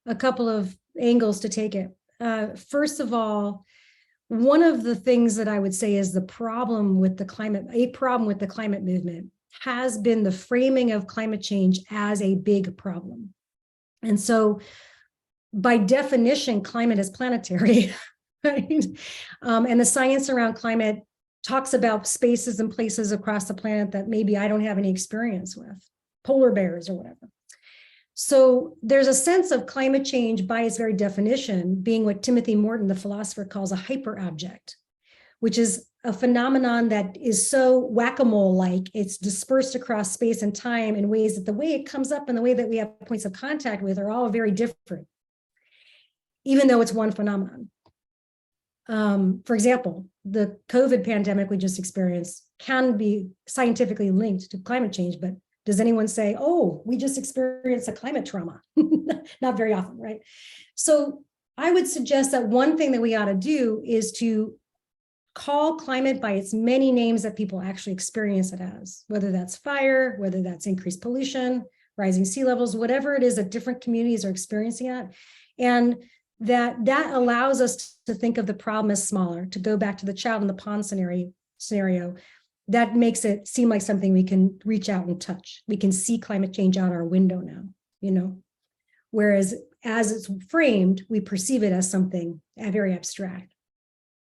A couple of angles to take it. First of all, one of the things that I would say is a problem with the climate movement has been the framing of climate change as a big problem. And so by definition, climate is planetary, right? And the science around climate talks about spaces and places across the planet that maybe I don't have any experience with, polar bears or whatever. So there's a sense of climate change by its very definition being what Timothy Morton, the philosopher, calls a hyperobject, which is a phenomenon that is so whack-a-mole-like, it's dispersed across space and time in ways that the way it comes up and the way that we have points of contact with are all very different, even though it's one phenomenon. For example, the COVID pandemic we just experienced can be scientifically linked to climate change, but does anyone say, oh, we just experienced a climate trauma? Not very often, right? So I would suggest that one thing that we ought to do is to call climate by its many names that people actually experience it as, whether that's fire, whether that's increased pollution, rising sea levels, whatever it is that different communities are experiencing it. And that allows us to think of the problem as smaller, to go back to the child in the pond scenario. That makes it seem like something we can reach out and touch. We can see climate change out our window now, whereas as it's framed, we perceive it as something very abstract.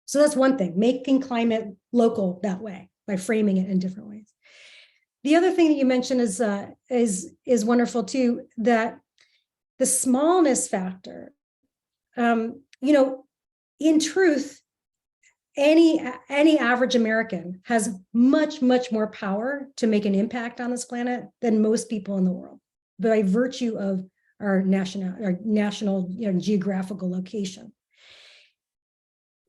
So that's one thing, making climate local that way by framing it in different ways. The other thing that you mentioned is wonderful too, that the smallness factor, in truth, any average American has much, much more power to make an impact on this planet than most people in the world by virtue of our national geographical location.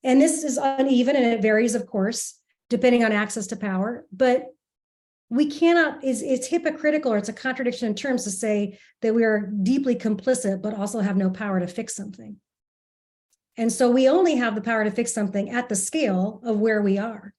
And this is uneven and it varies, of course. depending on access to power. But we cannot, it's hypocritical, or it's a contradiction in terms to say that we are deeply complicit, but also have no power to fix something. And so we only have the power to fix something at the scale of where we are.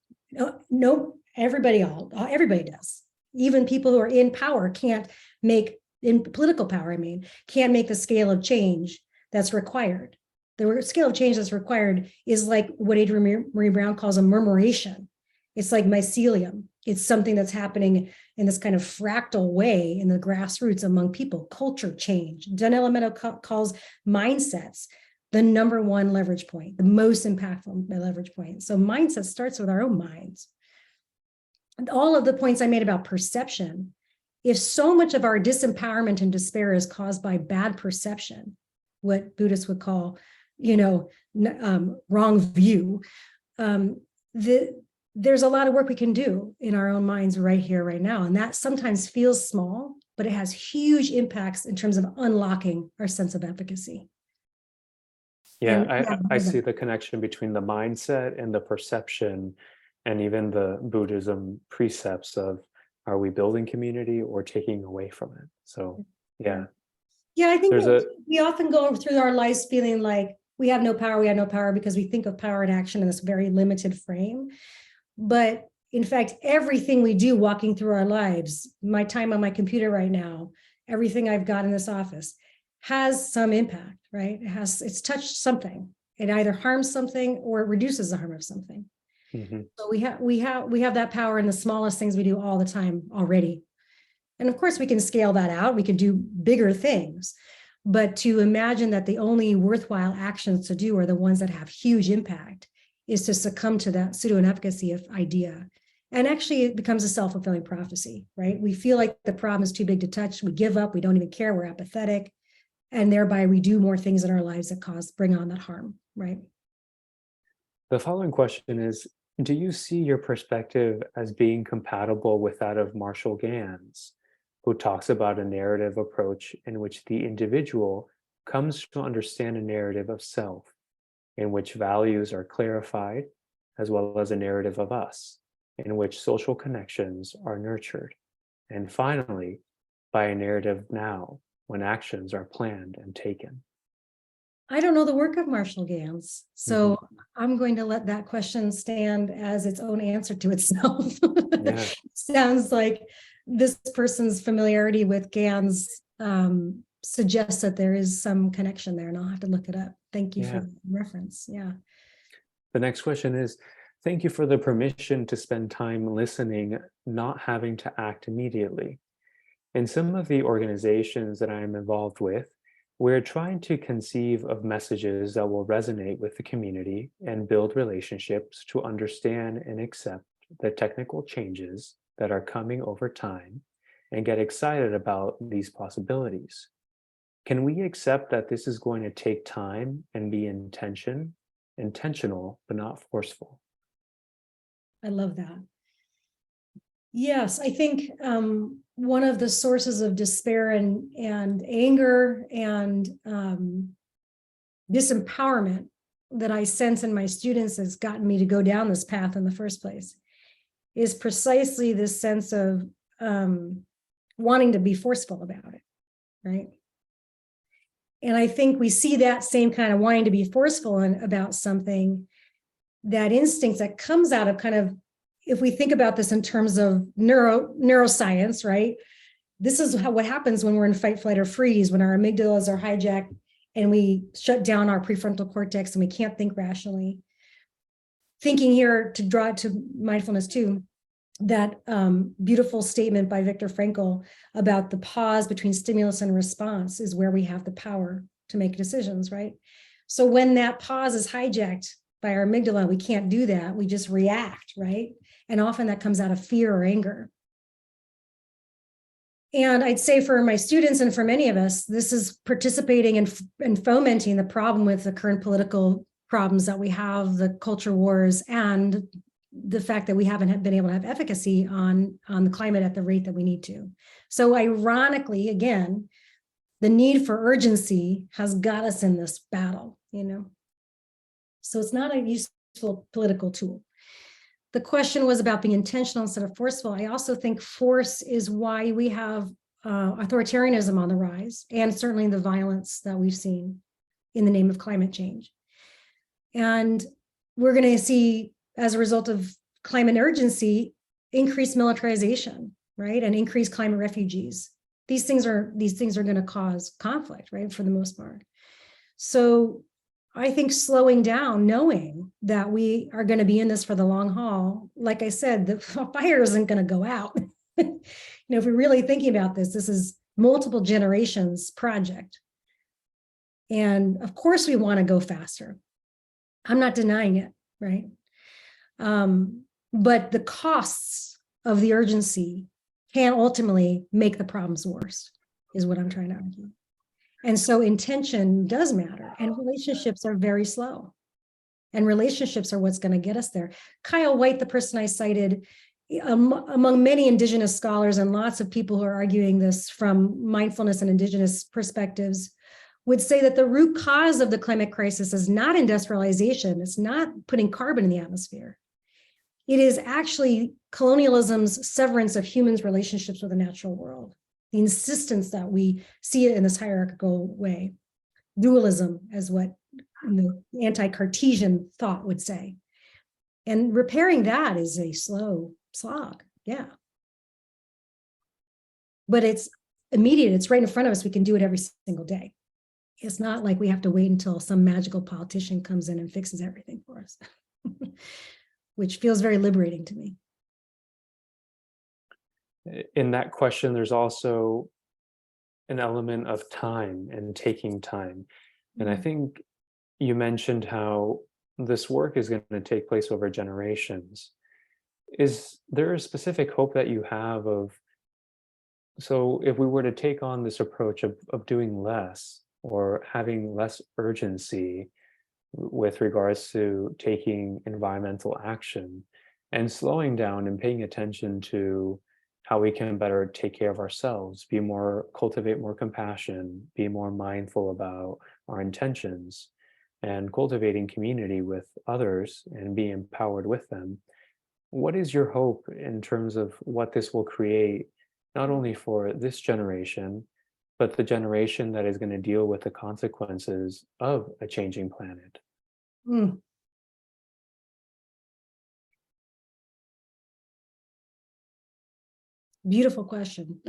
No, everybody does. Even people who are in power can't make, in political power, I mean, can't make the scale of change that's required. The scale of change that's required is like what Adrienne Marie Brown calls a murmuration. It's like mycelium. It's something that's happening in this kind of fractal way in the grassroots among people. Culture change. Donella Meadow calls mindsets the number one leverage point, the most impactful leverage point. So mindset starts with our own minds. And all of the points I made about perception, if so much of our disempowerment and despair is caused by bad perception, what Buddhists would call, wrong view, there's a lot of work we can do in our own minds right here, right now. And that sometimes feels small, but it has huge impacts in terms of unlocking our sense of efficacy. Yeah, I see the connection between the mindset and the perception, and even the Buddhism precepts of, are we building community or taking away from it? So, yeah. Yeah, I think we often go through our lives feeling like we have no power because we think of power and action in this very limited frame. But in fact, everything we do walking through our lives, my time on my computer right now, everything I've got in this office has some impact, right? It's touched something. It either harms something or it reduces the harm of something. Mm-hmm. So we have that power in the smallest things we do all the time already. And of course we can scale that out. We can do bigger things, but to imagine that the only worthwhile actions to do are the ones that have huge impact is to succumb to that pseudo-efficacy of idea. And actually it becomes a self-fulfilling prophecy, right? We feel like the problem is too big to touch. We give up, we don't even care, we're apathetic. And thereby we do more things in our lives that bring on that harm, right? The following question is, do you see your perspective as being compatible with that of Marshall Gans, who talks about a narrative approach in which the individual comes to understand a narrative of self, in which values are clarified, as well as a narrative of us, in which social connections are nurtured, and finally, by a narrative now, when actions are planned and taken? I don't know the work of Marshall Gans, so I'm going to let that question stand as its own answer to itself. Yeah. Sounds like this person's familiarity with Gans suggests that there is some connection there, and I'll have to look it up. Thank you for the reference. Yeah. The next question is, thank you for the permission to spend time listening, not having to act immediately. In some of the organizations that I am involved with, we're trying to conceive of messages that will resonate with the community and build relationships to understand and accept the technical changes that are coming over time and get excited about these possibilities. Can we accept that this is going to take time and be intentional, but not forceful? I love that. Yes, I think one of the sources of despair and anger and disempowerment that I sense in my students has gotten me to go down this path in the first place is precisely this sense of wanting to be forceful about it, right? And I think we see that same kind of wanting to be forceful about something, that instinct that comes out of kind of, if we think about this in terms of neuroscience, right? This is what happens when we're in fight, flight, or freeze, when our amygdalas are hijacked and we shut down our prefrontal cortex and we can't think rationally. Thinking here, to draw it to mindfulness too, that beautiful statement by Viktor Frankl about the pause between stimulus and response is where we have the power to make decisions, right? So when that pause is hijacked by our amygdala, we can't do that. We just react, right? And often that comes out of fear or anger. And I'd say for my students and for many of us, this is participating in fomenting the problem with the current political problems that we have, the culture wars, and the fact that we haven't been able to have efficacy on the climate at the rate that we need to. So ironically, again, the need for urgency has got us in this battle, you know? So it's not a useful political tool. the question was about being intentional instead of forceful. I also think force is why we have authoritarianism on the rise, and certainly the violence that we've seen in the name of climate change. And we're going to see, as a result of climate urgency, increased militarization, right, and increased climate refugees. These things are going to cause conflict, right, for the most part. So I think slowing down, knowing that we are going to be in this for the long haul, like I said, the fire isn't going to go out. If we're really thinking about this, this is multiple generations project. And of course we want to go faster. I'm not denying it, right? But the costs of the urgency can ultimately make the problems worse, is what I'm trying to argue. And so intention does matter, and relationships are very slow. And relationships are what's going to get us there. Kyle White, the person I cited, among many Indigenous scholars and lots of people who are arguing this from mindfulness and Indigenous perspectives, would say that the root cause of the climate crisis is not industrialization. It's not putting carbon in the atmosphere. It is actually colonialism's severance of humans' relationships with the natural world. The insistence that we see it in this hierarchical way. Dualism, as what the anti-Cartesian thought would say. And repairing that is a slow slog, yeah. But it's immediate, it's right in front of us. We can do it every single day. It's not like we have to wait until some magical politician comes in and fixes everything for us, which feels very liberating to me. In that question, there's also an element of time and taking time. And I think you mentioned how this work is going to take place over generations. Is there a specific hope that you have of, so if we were to take on this approach of doing less or having less urgency with regards to taking environmental action and slowing down and paying attention to how we can better take care of ourselves, cultivate more compassion, be more mindful about our intentions, and cultivating community with others and be empowered with them. What is your hope in terms of what this will create, not only for this generation, but the generation that is going to deal with the consequences of a changing planet? Beautiful question.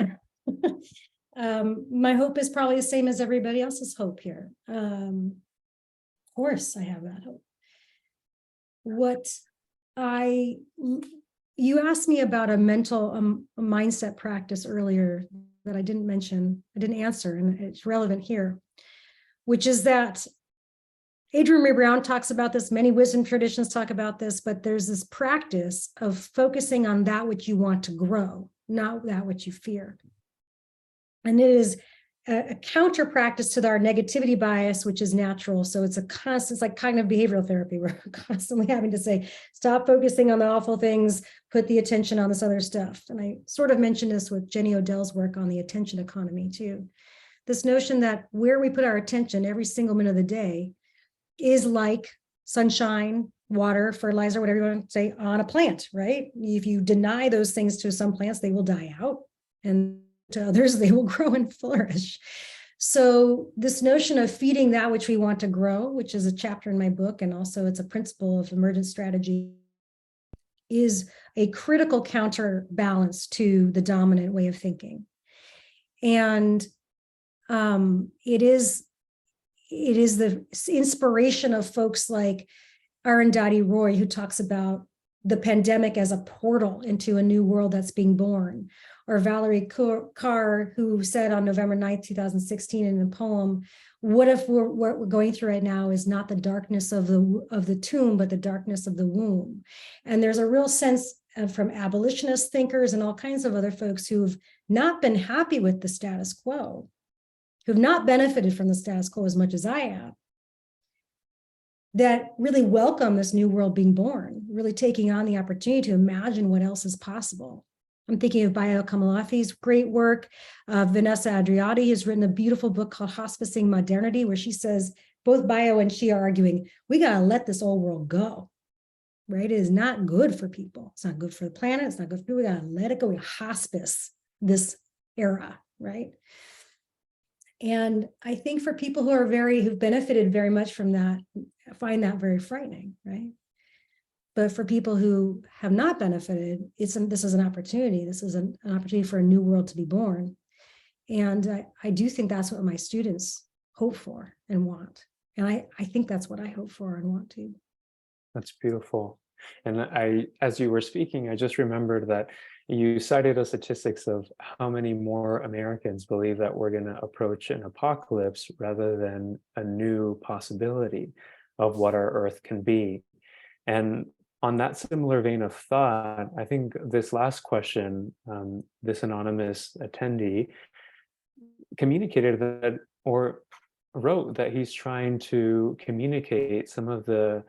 My hope is probably the same as everybody else's hope here. Of course, I have that hope. You asked me about a mental mindset practice earlier that I didn't mention, I didn't answer, and it's relevant here, which is that Adrienne Maree Brown talks about this, many wisdom traditions talk about this, but there's this practice of focusing on that which you want to grow, not that which you fear. And it is a counter practice to our negativity bias, which is natural. So it's it's like cognitive behavioral therapy. We're constantly having to say, stop focusing on the awful things, put the attention on this other stuff. And I sort of mentioned this with Jenny Odell's work on the attention economy too. This notion that where we put our attention every single minute of the day is like sunshine, water, fertilizer, whatever you want to say, on a plant, right? If you deny those things to some plants, they will die out. And to others, they will grow and flourish. So this notion of feeding that which we want to grow, which is a chapter in my book, and also it's a principle of emergent strategy, is a critical counterbalance to the dominant way of thinking. And it is the inspiration of folks like Arundhati Roy, who talks about the pandemic as a portal into a new world that's being born, or Valerie Carr, who said on November 9th, 2016 in a poem, what if what we're going through right now is not the darkness of the tomb, but the darkness of the womb? And there's a real sense from abolitionist thinkers and all kinds of other folks who've not been happy with the status quo, who've not benefited from the status quo as much as I have, that really welcome this new world being born, really taking on the opportunity to imagine what else is possible. I'm thinking of Bayo Kamalafi's great work. Vanessa Adriati has written a beautiful book called Hospicing Modernity, where she says, both Bayo and she are arguing, we got to let this old world go. right? It is not good for people. It's not good for the planet. It's not good for people. We got to let it go. We hospice this era, right? And I think for people who've benefited very much from that, find that very frightening, right? But for people who have not benefited, this is an opportunity. This is an opportunity for a new world to be born. And I do think that's what my students hope for and want. And I think that's what I hope for and want to. That's beautiful. And as you were speaking, I just remembered that you cited a statistics of how many more Americans believe that we're going to approach an apocalypse rather than a new possibility of what our Earth can be. And on that similar vein of thought, I think this last question, this anonymous attendee communicated that, or wrote that he's trying to communicate some of the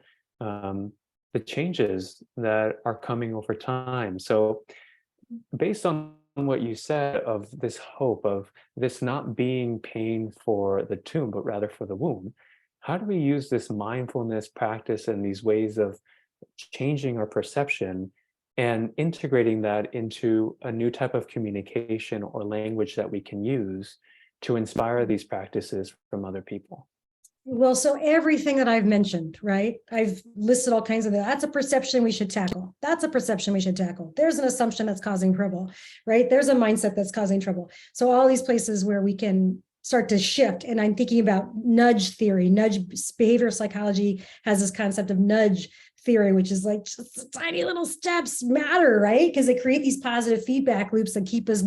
changes that are coming over time. So based on what you said of this hope of this not being pain for the tomb, but rather for the womb, how do we use this mindfulness practice and these ways of changing our perception and integrating that into a new type of communication or language that we can use to inspire these practices from other people? Well, so everything that I've mentioned, right? I've listed all kinds of that. That's a perception we should tackle. That's a perception we should tackle. There's an assumption that's causing trouble, right? There's a mindset that's causing trouble. So all these places where we can start to shift. And I'm thinking about nudge theory. Nudge behavioral psychology has this concept of nudge theory, which is like just tiny little steps matter, right? Because they create these positive feedback loops that keep us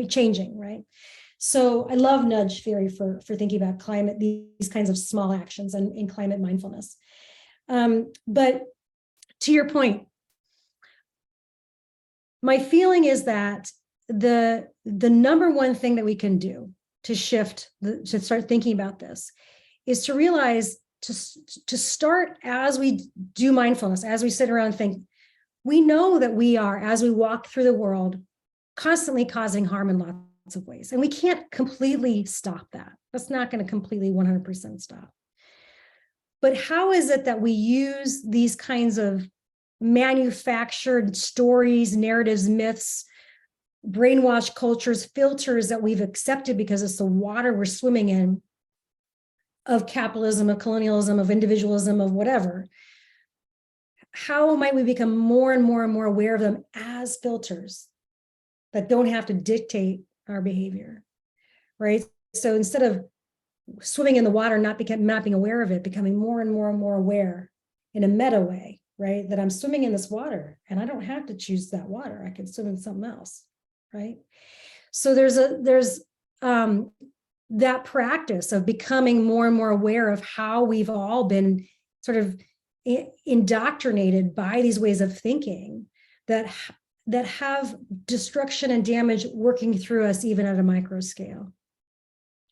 changing, right? So I love nudge theory for thinking about climate, these kinds of small actions and in climate mindfulness. But to your point, my feeling is that the number one thing that we can do to shift, to start thinking about this, is to realize to start as we do mindfulness, as we sit around and think, we know that we are, as we walk through the world, constantly causing harm in lots of ways. And we can't completely stop that. That's not going to completely 100% stop. But how is it that we use these kinds of manufactured stories, narratives, myths, brainwashed cultures, filters that we've accepted because it's the water we're swimming in, of capitalism, of colonialism, of individualism, of whatever? How might we become more and more and more aware of them as filters that don't have to dictate our behavior, right? So instead of swimming in the water, not being aware of it, becoming more and more and more aware in a meta way, right? That I'm swimming in this water and I don't have to choose that water. I can swim in something else, right? So there's that practice of becoming more and more aware of how we've all been sort of indoctrinated by these ways of thinking that have destruction and damage working through us even at a micro scale.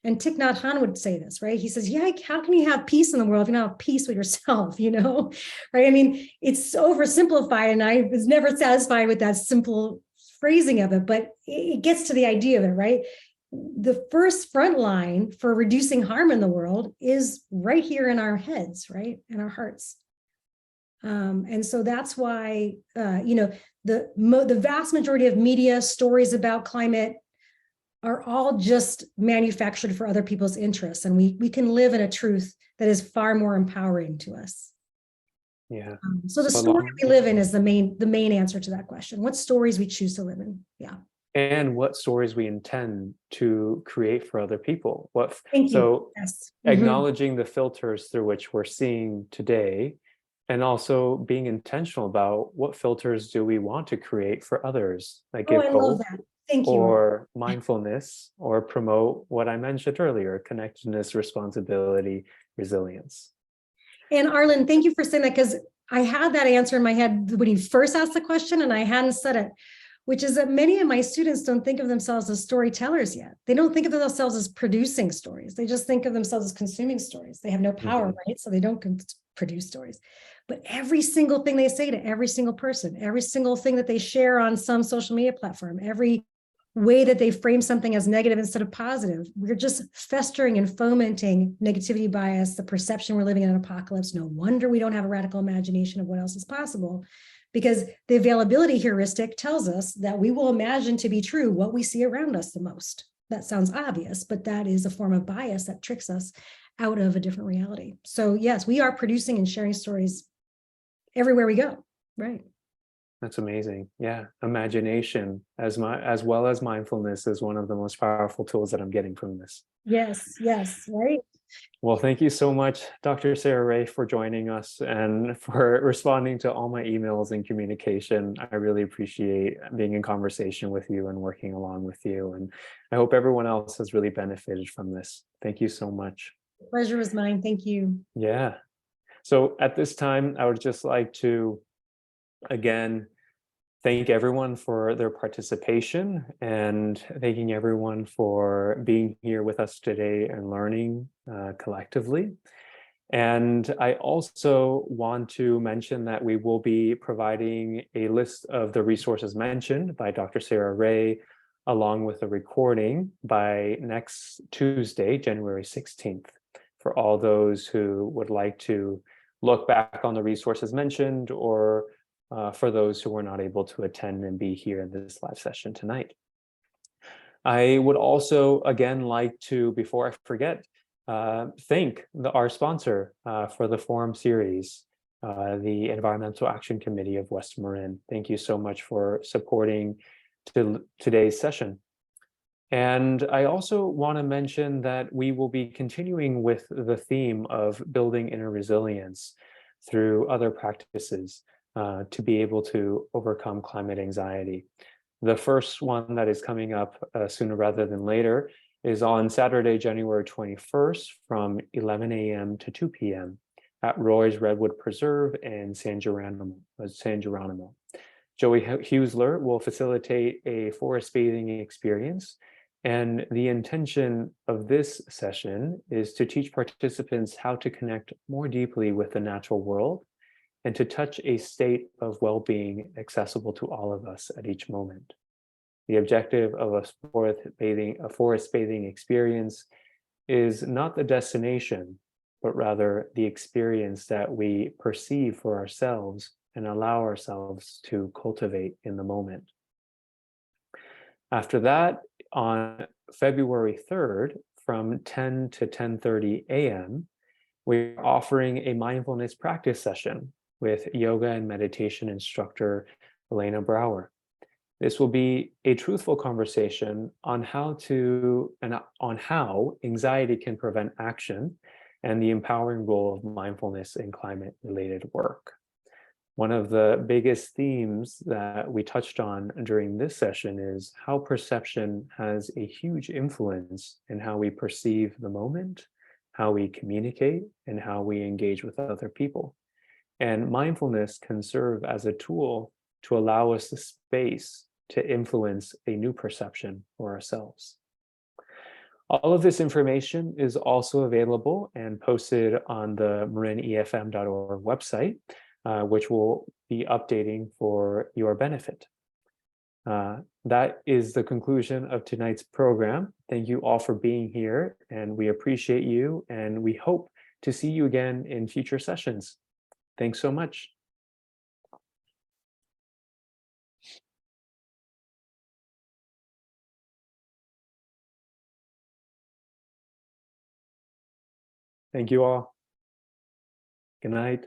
And Thich Nhat Hanh would say this, right? He says, yeah, how can you have peace in the world if you don't have peace with yourself, right? I mean, it's oversimplified, and I was never satisfied with that simple phrasing of it, but it gets to the idea of it, right? The first front line for reducing harm in the world is right here in our heads, right? In our hearts. And so that's why, the vast majority of media stories about climate are all just manufactured for other people's interests. And we can live in a truth that is far more empowering to us. Yeah. So the story we live in is the main answer to that question. What stories we choose to live in. Yeah. And what stories we intend to create for other people. Thank you. So yes. Acknowledging the filters through which we're seeing today, and also being intentional about what filters do we want to create for others that give hope, Thank you. or mindfulness, or promote what I mentioned earlier, connectedness, responsibility, resilience. And Arlen, thank you for saying that, because I had that answer in my head when you first asked the question and I hadn't said it, which is that many of my students don't think of themselves as storytellers yet. They don't think of themselves as producing stories. They just think of themselves as consuming stories. They have no power, right? So they don't produce stories. But every single thing they say to every single person, every single thing that they share on some social media platform, every way that they frame something as negative instead of positive. We're just festering and fomenting negativity bias, the perception we're living in an apocalypse. No wonder we don't have a radical imagination of what else is possible, because the availability heuristic tells us that we will imagine to be true what we see around us the most. That sounds obvious, but that is a form of bias that tricks us out of a different reality. So yes, we are producing and sharing stories everywhere we go. Right. That's amazing. Yeah. Imagination as well as mindfulness is one of the most powerful tools that I'm getting from this. Yes, yes, right. Well, thank you so much, Dr. Sarah Ray, for joining us and for responding to all my emails and communication. I really appreciate being in conversation with you and working along with you. And I hope everyone else has really benefited from this. Thank you so much. The pleasure was mine. Thank you. Yeah. So at this time, I would just like to, again, thank everyone for their participation and thanking everyone for being here with us today and learning collectively. And I also want to mention that we will be providing a list of the resources mentioned by Dr. Sarah Ray, along with a recording by next Tuesday, January 16th, for all those who would like to look back on the resources mentioned, or for those who were not able to attend and be here in this live session tonight. I would also, again, like to, before I forget, thank our sponsor for the forum series, the Environmental Action Committee of West Marin. Thank you so much for supporting today's session. And I also want to mention that we will be continuing with the theme of building inner resilience through other practices to be able to overcome climate anxiety. The first one that is coming up sooner rather than later is on Saturday, January 21st from 11 a.m. to 2 p.m. at Roy's Redwood Preserve in San Geronimo. Joey Husler will facilitate a forest bathing experience. And the intention of this session is to teach participants how to connect more deeply with the natural world and to touch a state of well-being accessible to all of us at each moment. The objective of a forest bathing experience is not the destination, but rather the experience that we perceive for ourselves and allow ourselves to cultivate in the moment. After that, on February 3rd, from 10 to 10:30 a.m., we're offering a mindfulness practice session with yoga and meditation instructor Elena Brower. This will be a truthful conversation on how anxiety can prevent action and the empowering role of mindfulness in climate-related work. One of the biggest themes that we touched on during this session is how perception has a huge influence in how we perceive the moment, how we communicate, and how we engage with other people. And mindfulness can serve as a tool to allow us the space to influence a new perception for ourselves. All of this information is also available and posted on the marinefm.org website, which will be updating for your benefit. That is the conclusion of tonight's program. Thank you all for being here, and we appreciate you, and we hope to see you again in future sessions. Thanks so much. Thank you all. Good night.